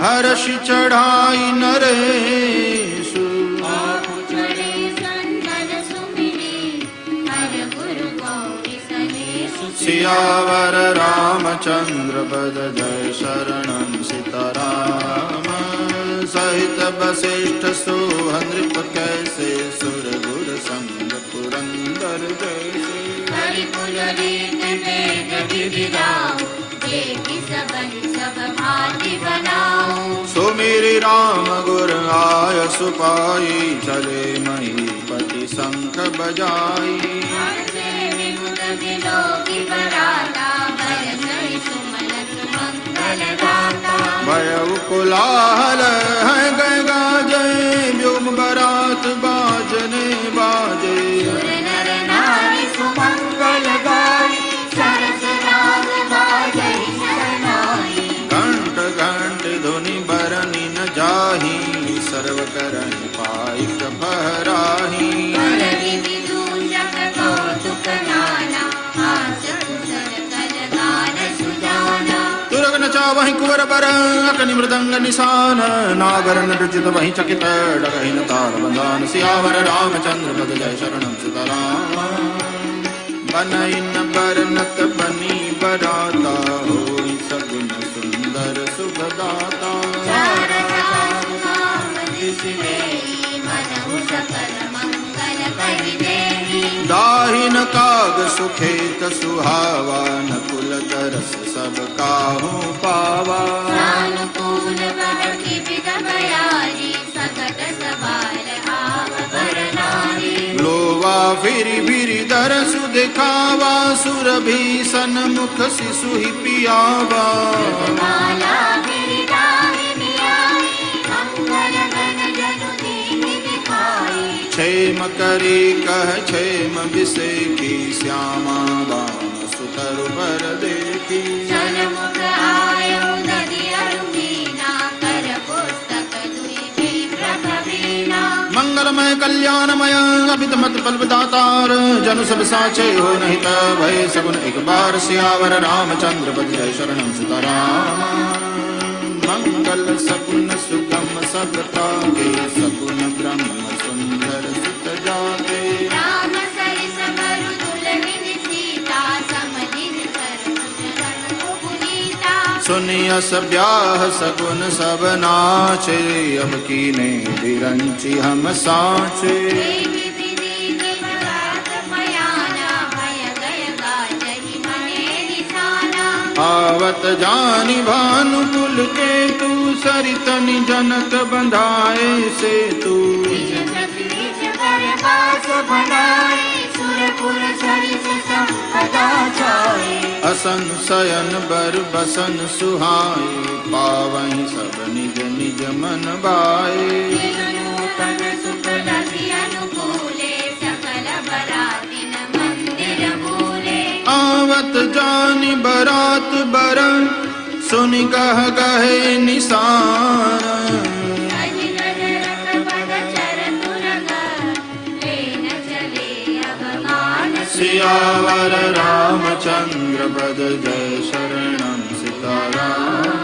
हर्षि चढ़ाई नरेशु। आपु चढ़े संदन सुमिरी, हर गुरु गौरी सनेसु। सियावर रामचंद्र पद जय शरणम सीताराम। सहित वशिष्ठ सोह नृप कैसे, सुर गुर संग पुरंदर जैसे। हरि पुर रीत वेद विधि राम, जेहि सबन सब भांति बनाओ। सो मेरे राम गुर आय सुपाई, चले महीपति शंख बजाई। हर्षे विमुख विलोकी बराता, बरसहि सुमन सुमंगल गाता। भयउ कोलाहल है गय गाजे, व्योम बरात बाजने बाजे। सुर नर नारी सुमंगल गाई, सरस राग बाजहि शरणाई। घंट घंट धुनि बरनि न जाही, सर्व करहि पाइक बहराही। कर विदूषक कौतुक नाना, हास कुशल कर गान सुजाना। तुरग नचावहि कुंवर बर, अकनि मृदंग निशान। नागर नृजित वहि चकित, डगहि न ताल बंधान। सियावर रामचंद्र पद जय शरणम सीताराम। बनई न बरनत बनी बराता, होई सगुन सुंदर सुभदाता। चार धाम काम दिसिवे, मनहु सकल मंगल करि देहि। दाहिन काग सुखेत सुहावा, नकुल तरस सब काहू पावा। सानुकूल वर की विद बयारी, सकट सवार आव बर नारी। लोवा फिरी फिरी दरसु दिखावा, सुर भीषण मुख शिशु ही पियावा। माला गिरि दाहिनी आई, मंगल गण जनु दीन दिखाई। क्षेम करी कह क्षेम विसेखी, श्यामा बाम सुतरु बर देखी। सन्मुख आयु नदी अरुणीना, कर पुस्तक दुई भी प्रभवीना। मंगलमय मंगलमय कल्याणमय अभित मत पल्प दातार जन सब साचे हो नहीं भय सगुन एक बार सियावर रामचंद्र पद जय शरणम सीताराम मंगल सकुन सुगम सबका के सकुन ब्रह्म सुंदर सुत जाते राम सरिस बरु दुलहिन सीता समधिन सरसुत पुनीता सुनिय सब ब्याह सगुन सब नाचे अब कीने बिरंची हम साचे देवी विनीत भगत पयाना भय गय गाजहि मने निशाना आवत जानी भानुकुल के तू सरितनि जनक बंधाए से तू निज प्रकृति बरबास बनाए सुरपुर सरिस संपदा छाए असन शयन बर बसन सुहाए पावहि सब निज निज मन बाए नूतन सुख लगी अनुकूले सकल बरातिन मंदिर मूले आवत जानी बरात बरन सुनि गह गहे निशान अज गज रख पद चर तुरग लेन चले अब मान सियावर रामचंद्र पद जय शरणम सीताराम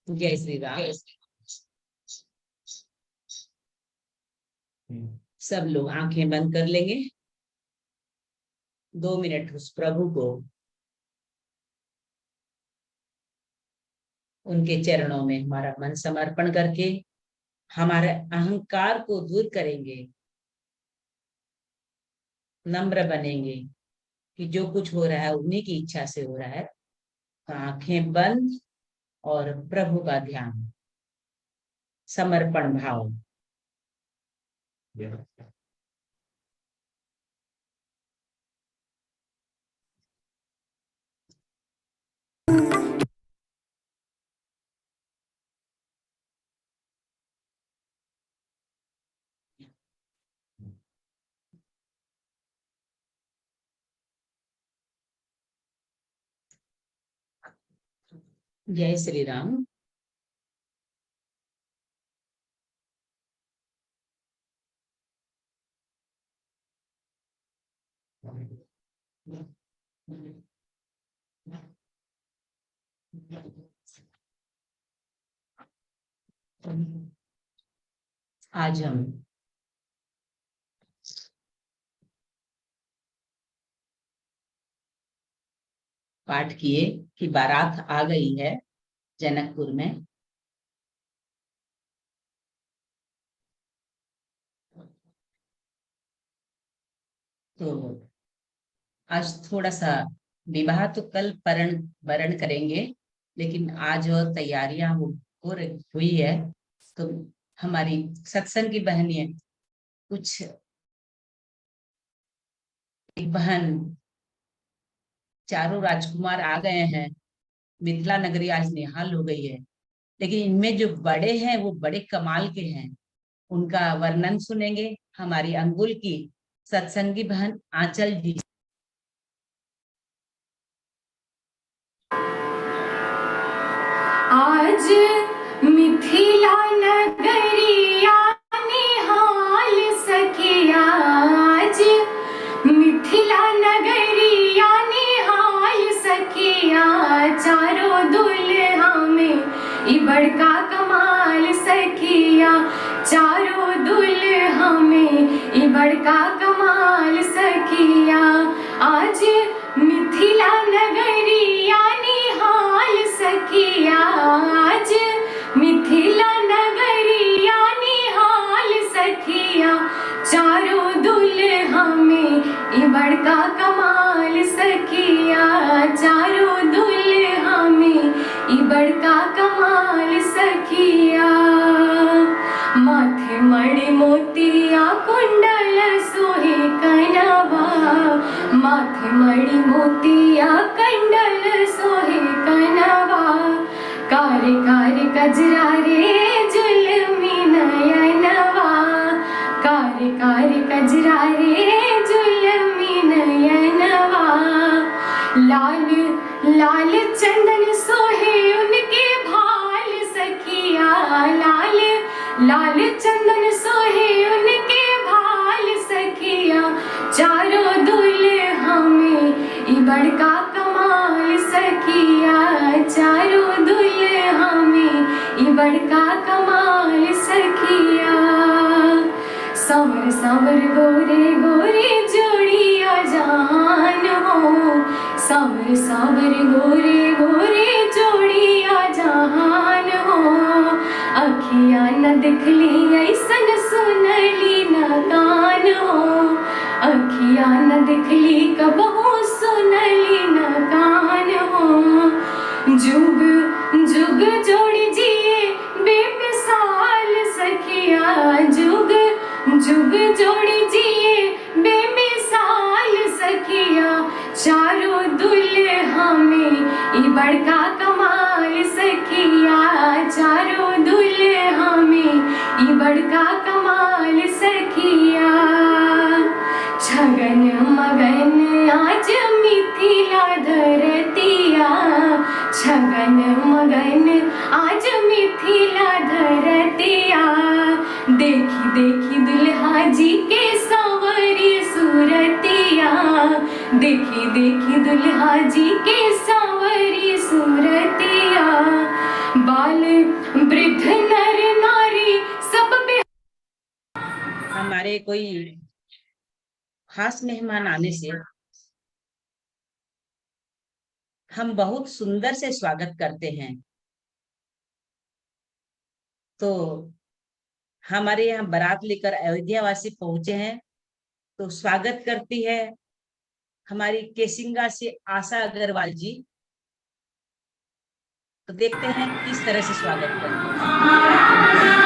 जय श्री राम। सब लोग आंखें बंद कर लेंगे। 2 मिनट उस प्रभु को उनके चरणों में हमारा मन समर्पण करके हमारे अहंकार को दूर करेंगे, नम्र बनेंगे कि जो कुछ हो रहा है उन्हीं की इच्छा से हो रहा है। तो आंखें बंद और प्रभु का ध्यान, समर्पण भाव। जय श्री राम। आज हम पाठ किए कि बारात आ गई है जनकपुर में। तो आज थोड़ा सा विवाह तो कल वरण करेंगे, लेकिन आज और तैयारियां हुई है। तो हमारी सत्संग की बहनियां, कुछ एक बहन, चारों राजकुमार आ गए हैं। मिथिला नगरी आज निहाल हो गई है, लेकिन इनमें जो बड़े हैं वो बड़े कमाल के हैं। उनका वर्णन सुनेंगे हमारी अंगुल की सत्संगी बहन आंचल जी। आज मिथिला नगरिया निहाल सखिया, आज मिथिला नगरिया निहाल सखिया, चारों दुल्हा में ई बड़का कमाल सखिया, चारों दुल्हा में ई बड़का कमाल सखिया। आज मिथिला नगरिया निहाल सखिया, आज मिथिला नगरिया निहाल सखिया, चारों दुल्हा में ई बड़का कमाल सखिया, चारों दुल्हा में ई बड़का कमाल सखिया। माथे मणि मोतिया कुंडल सोहे कनवा, माथे मणि मोतिया कुंडल सोहे कनवा, कारे कारे कजरा रे जुल्मी नयनवा, कारे कारे कजरा रे जुल्मी नयनवा। लाल लाल चंदन सोहे उनके भाल सखिया, लाल लाल चंदन सोहे उनके भाल सखिया, चारों दुल्हा में ई बड़का कमाल सखिया, चारों दुल्हा में ई बड़का कमाल सखिया। सावर सावर गोरे गोरे जोड़िया जान हो, सावर सावर गोरे गोरे जोड़िया जहान हो, अखियाँ न दिखली ऐसन सुनली न कान हो, अखियाँ न दिखली कबहू सुनली न कान हो। जुग जुग जोड़ जिए बेमिसाल सखिया, जुग जुग जोड़ जिए बेमिसाल सखिया, चारों दुल्हा में ई बड़का कमाल सखिया, चारों दुल्हा में ई बड़का कमाल सखिया। छगन मगन आज मिथिला धरतिया, छगन मगन आज मिथिला धरतिया, देखी देखी दुल्हा जी के सांवरी सूरतिया, देखी देखी दुल्हा जी के सांवरी सूरतिया, बाल वृद्ध नर नारी सब हमारे कोई खास मेहमान आने से हम बहुत सुंदर से स्वागत करते हैं। तो हमारे यहाँ बारात लेकर अयोध्या वासी पहुंचे हैं, तो स्वागत करती है हमारी केसिंगा से आशा अग्रवाल जी। तो देखते हैं किस तरह से स्वागत करते हैं।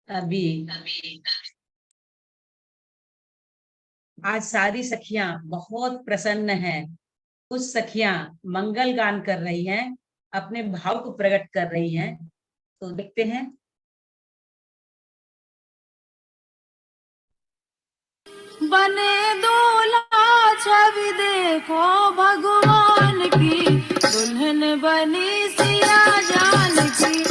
अभी आज सारी सखियां बहुत प्रसन्न हैं। कुछ सखियां मंगल गान कर रही हैं, अपने भाव को प्रकट कर रही हैं। तो देखते हैं। बने दूल्हा छवि देखो भगवान की, दुल्हन बनी सिया जान की।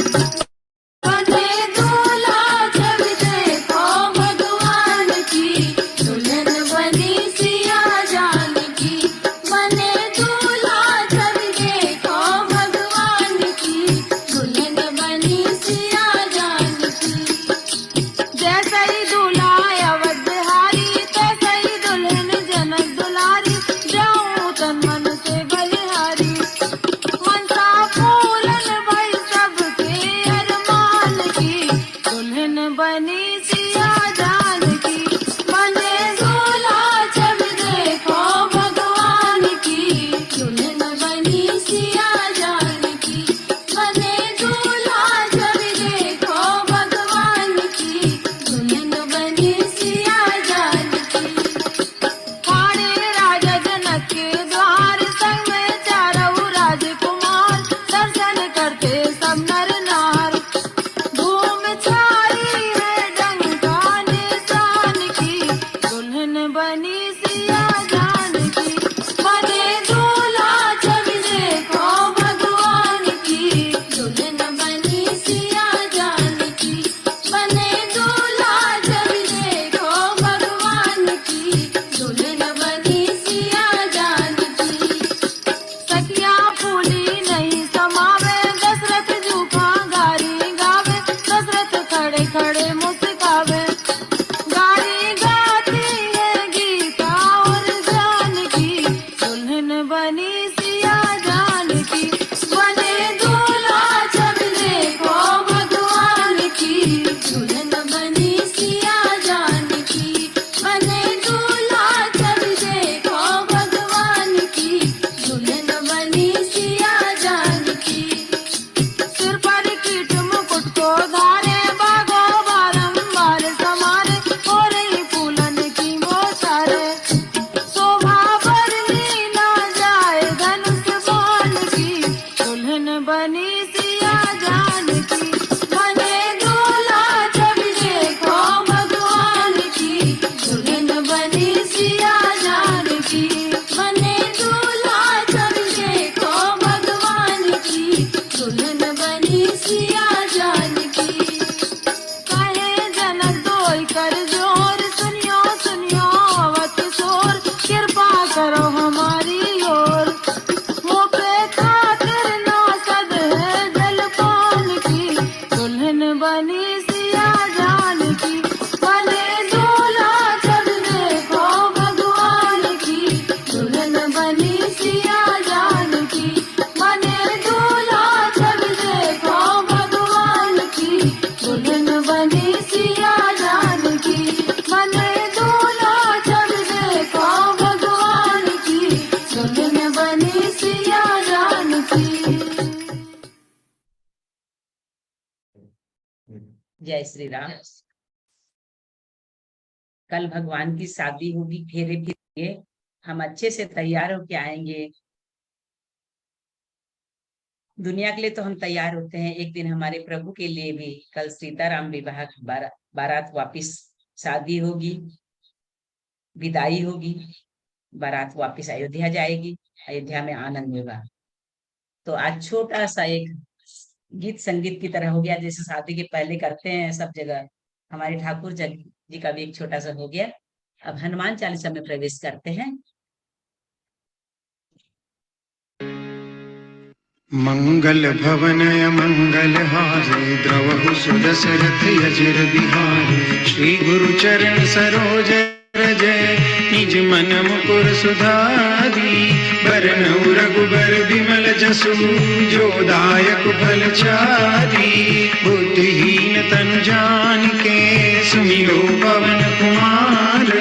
बने दूल्हा छवि देखो भगवान की, दुल्हन बनी सिया जान की। बने दूल्हा छवि देखो भगवान की, दुल्हन बनी सिया जान की। जैसे ही दूल्हा अवध बिहारी, तैसे ही दुल्हन जनक दुलारी। जाऊं तन जय श्री राम। कल भगवान की शादी होगी, फेरे फिरेंगे, हम अच्छे से तैयार होके आएंगे। दुनिया के लिए तो हम तैयार होते हैं, एक दिन हमारे प्रभु के लिए भी कल सीताराम विवाह की बारात वापिस, शादी होगी, विदाई होगी, बारात वापिस अयोध्या जाएगी, अयोध्या में आनंद होगा। तो आज छोटा सा एक गीत संगीत की तरह हो गया, जैसे शादी के पहले करते हैं सब जगह, हमारे ठाकुर जी का भी एक छोटा सा हो गया। अब हनुमान चालीसा में प्रवेश करते हैं। मंगल भवनय मंगल हारे, द्रवहु सुदशरथ यजिर बिहारे। श्री गुरु चरण सरोज जय, निज मन मुकुर सुधारी। बरनउँ रघुबर बिमल जसु, जो दायक फल चारि। बुद्धिहीन तनु जानिके, सुमिरो पवन कुमार।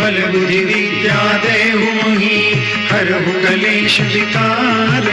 बल बुद्धि विद्या देहु मोहि, हरहु कलेश विकार।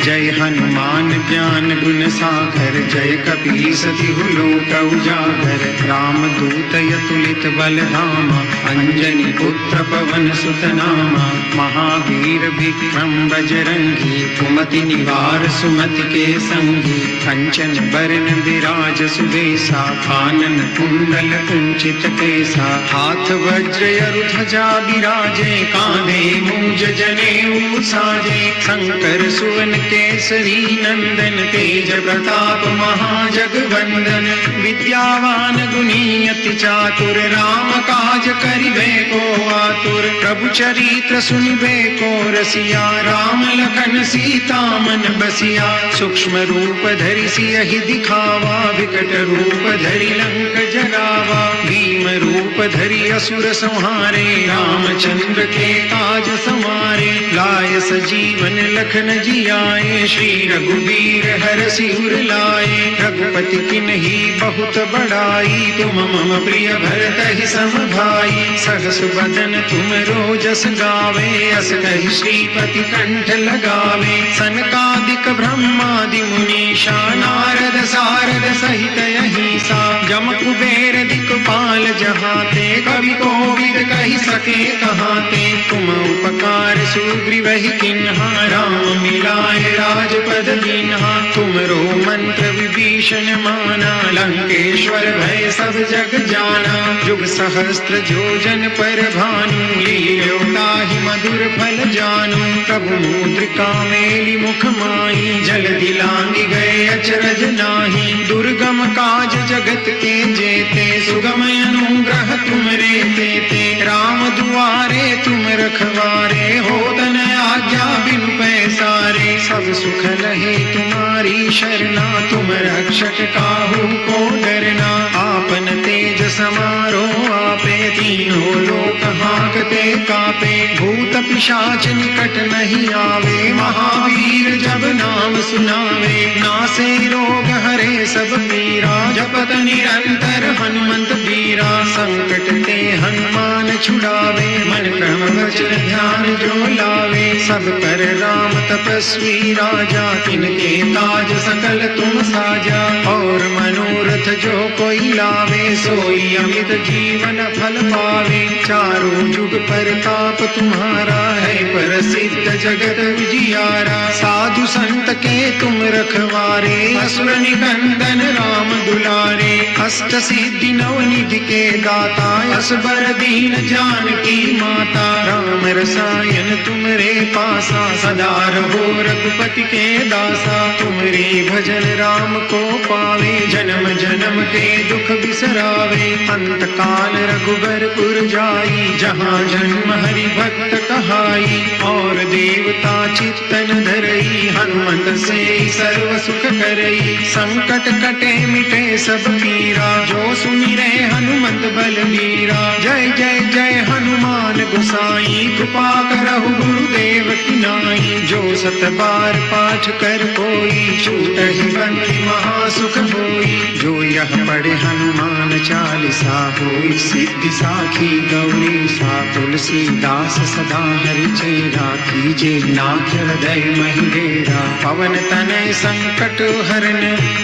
जय हनुमान ज्ञान गुण सागर, जय कपीस तिहु लोक उजागर। रामदूत अतुलित बल धामा, अंजनी पुत्र पवन सुत नामा। महावीर विक्रम बजरंगी, कुमति निवार सुमति के संगी। कंचन बरन विराज सुबेसा, कानन कुंडल कुंचित केसा। हाथ वज्र अरु ध्वजा बिराजे, कांधे मूंज जनेऊ साजे। शंकर सुवन केसरी नंदन, तेज प्रताप महाजगवंदन। विद्यावान गुणी अति चातुर, राम काज करिबे को आतुर। प्रभु चरित्र सुनिबे को रसिया, राम लखन सीता मन बसिया। सूक्ष्म रूप धरि सियहि दिखावा, विकट रूप धरि लंक जरावा। भीम रूप धरि असुर संहारे, रामचंद्र के काज समारे। लाय सजीवन लखन जियाए, श्री रघुवीर हरषि उर लाए। रघुपति किन्ही बहुत बड़ाई, तुम मम प्रिय भरतहि सम भाई। सहस बदन तुम रोजस गावे, अस कहि श्रीपति कंठ लगावे। सनकादिक ब्रह्मादि मुनीषा, नारद सारद सहित अहिसा। जम कुबेर दिक्पाल जहाते, कवि कोविद कहि सके कहाते। तुम उपकार सुग्रीवहि किन्हा, राम मिलाए राजपद दीन्हा। तुमरो मंत्र विभीषण माना, लंकेश्वर भय सब जग जाना। जुग सहस्त्र जोजन पर भानु, लील्यो ताहि मधुर फल जानू। प्रभु मुद्रिका मेलि मुख माहि, जलधि लांघि गए अचरज नाही। दुर्गम काज जगत के जेते, सुगम अनुग्रह तुमरे तेते। राम दुआरे तुम रखवारे, होत न आज्ञा बिनु पैसारे। सब सुख लहे तुम्हारी शरणा, तुम रक्षक काहू को डरना। आपन तेज समारो आपे, तीनों लोक हांकते कापे। भूत पिशाच निकट नहीं आवे, महावीर जब नाम सुनावे। नासे रोग हरे सब पीरा, जपत निरंतर हनुमंत बीरा। संकट ते हनुमान छुड़ावे, मन क्रम वचन ध्यान जो लावे। सब पर राम तपस्वी राजा, तिनके ताज सकल तुम साजा। और मनोरथ जो कोई लावे, सोई अमित जीवन फल पावे। चारों जुग परताप तुम्हारा है, प्रसिद्ध जगत उजियारा। साधु संत के तुम रखवारे, असुर निकंदन राम दुलारे। अष्ट सिद्धि नव निधि के दाता, असबर दीन जानकी माता। राम रसायन तुमरे पासा, सदा रहो रघुपति के दासा। तुमरे भजन राम को पावे, जन्म जन्म के दुख बिसरावे। अंत काल रघुबरपुर जाई, जहाँ जन्म हरि भक्त कहाई। और देवता चित्तन धरई, हनुमत से सर्व सुख करई। संकट कटे मिटे सब पीरा, जो सुमिरै हनुमत बलबीरा। जय जय जय हनुमान गोसाई, कृपा करहु गुरुदेव की नाई। जो जो 7 बार पाठ कर कोई, छूटहि बंदी महासुख होई। जो यह पढ़े हनुमान चालीसा, होई सिद्धि साखी गौरी सा। तुलसीदास सदा हरि चेरा, कीजे नाथ हृदय महि डेरा। पवन तनय संकट हरन,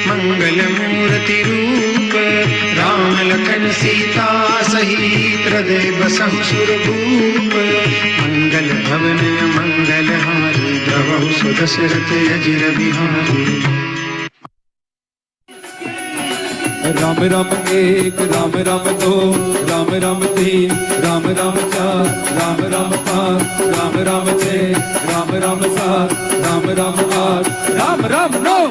मंगल मूर्ति रूप। राम लखन सीता सहित, हृदय बसहु सुरभूप। मंगल भवन मंगल हारी, द्रवहु सुदशरथ अजिर बिहारी। राम राम एक, राम राम दो, राम राम तीन, राम राम चार, राम राम पाँच, राम राम छः, राम राम सात, राम राम आठ, राम राम नौ,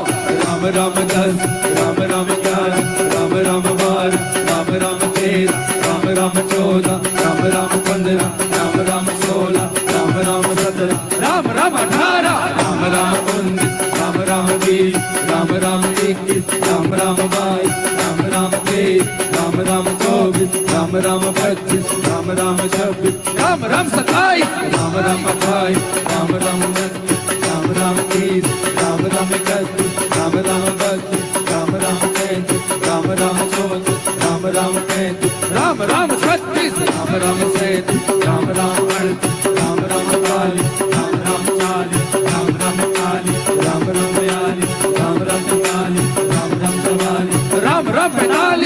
राम राम 10, राम राम 11, राम राम 12, राम राम 13, राम राम 14, राम राम 15, राम राम 16, राम राम 17, राम राम 18, राम राम 19, राम राम 20, राम राम 21, राम राम 22, राम राम 23, राम राम 24, राम राम 25, राम राम 26, राम राम 27, राम राम 28, राम राम 29, राम राम 30, राम राम 31, राम राम 32, राम राम 33, राम राम 34, राम राम 35, राम राम 36, राम राम 37, राम राम 38, राम राम 40, राम राम 40, राम राम 40, राम राम 42, राम राम 43, राम राम 44, राम राम 45, राम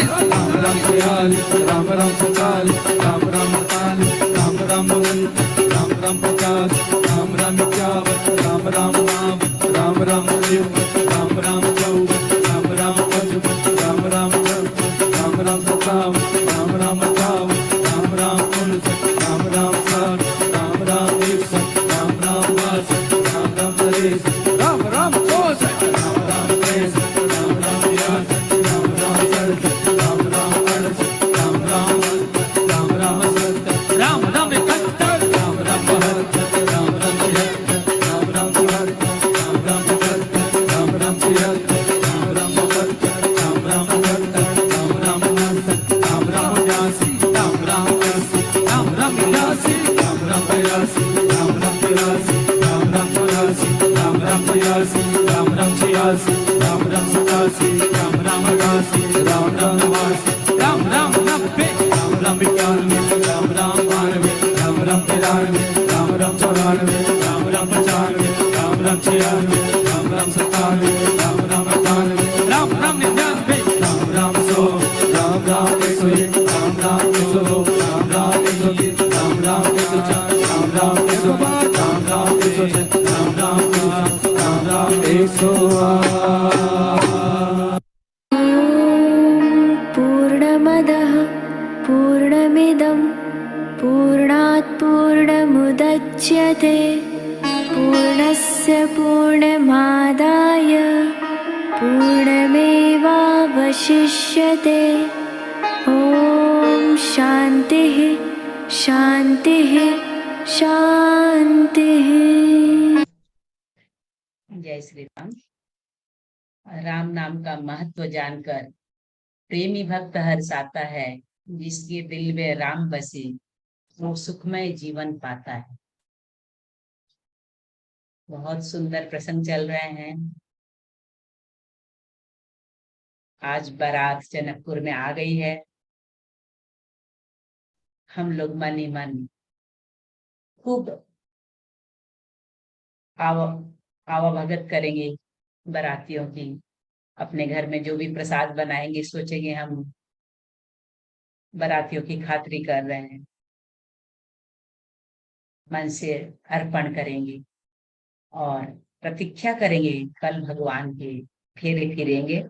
राम 46, राम राम 47, राम राम 48, राम राम 49, राम राम 50, राम राम 51, राम राम 52, राम राम 53, राम राम 54, राम राम 55, राम राम 56, राम राम 57, राम राम 58, राम राम 59, राम राम 60, राम राम 61, राम राम 62, राम राम 63, राम राम 64, राम राम 63, राम राम 64, राम राम 67, राम राम 68, राम राम 69, राम राम 70, राम राम 71, राम राम 72, राम राम 73, राम राम 74, राम राम 75, राम राम 76, राम राम 77, राम राम 78, राम राम 79, राम राम 80, राम राम 80, राम राम 82, राम राम 83, राम राम 83, राम राम 84, राम राम 85, राम राम 86, राम राम 87, राम राम 88, राम राम 89, राम राम 90, राम राम 91, राम राम 92, राम राम 93, राम राम 94, राम राम 95, राम राम 96, राम राम 97, राम राम 98, राम राम 99, राम राम 100, राम राम 101, राम राम 102, राम राम 103, राम राम 104, राम राम 105, राम राम 106, राम राम 107, राम राम 108। पूर्णमदः पूर्णमिदं पूर्णात् पूर्णमुदच्यते पूर्णस्य पूर्णमादाय पूर्णमेवावशिष्यते। ॐ शान्तिः शान्तिः शान्तिः। जय श्री राम। राम नाम का महत्व जानकर प्रेमी भक्त हर्षाता है। जिसके दिल में राम बसे वो सुखमय जीवन पाता है। बहुत सुंदर प्रसंग चल रहे हैं। आज बारात जनकपुर में आ गई है। हम लोग मन ही मन खूब आवाभगत करेंगे बारातियों की। अपने घर में जो भी प्रसाद बनाएंगे सोचेंगे हम बारातियों की खातिरी कर रहे हैं। मन से अर्पण करेंगे और प्रतीक्षा करेंगे कल भगवान के फेरे फिरेंगे।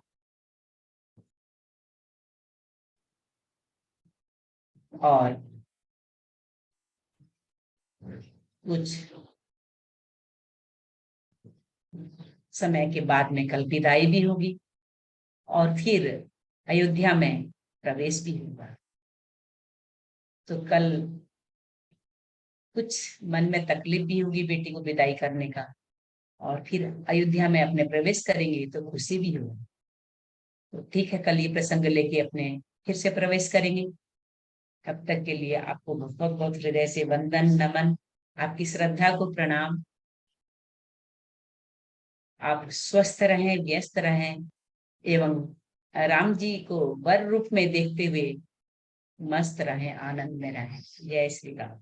और कुछ समय के बाद में कल विदाई भी होगी और फिर अयोध्या में प्रवेश भी होगा। तो कल कुछ मन में तकलीफ भी होगी बेटी को विदाई करने का, और फिर अयोध्या में अपने प्रवेश करेंगे तो खुशी भी होगी। तो ठीक है, कल ये प्रसंग लेके अपने फिर से प्रवेश करेंगे। तब तक के लिए आपको बहुत बहुत हृदय से वंदन, नमन, आपकी श्रद्धा को प्रणाम। आप स्वस्थ रहें, व्यस्त रहें एवं राम जी को वर रूप में देखते हुए मस्त रहें, आनंद में रहें। जय श्री राम।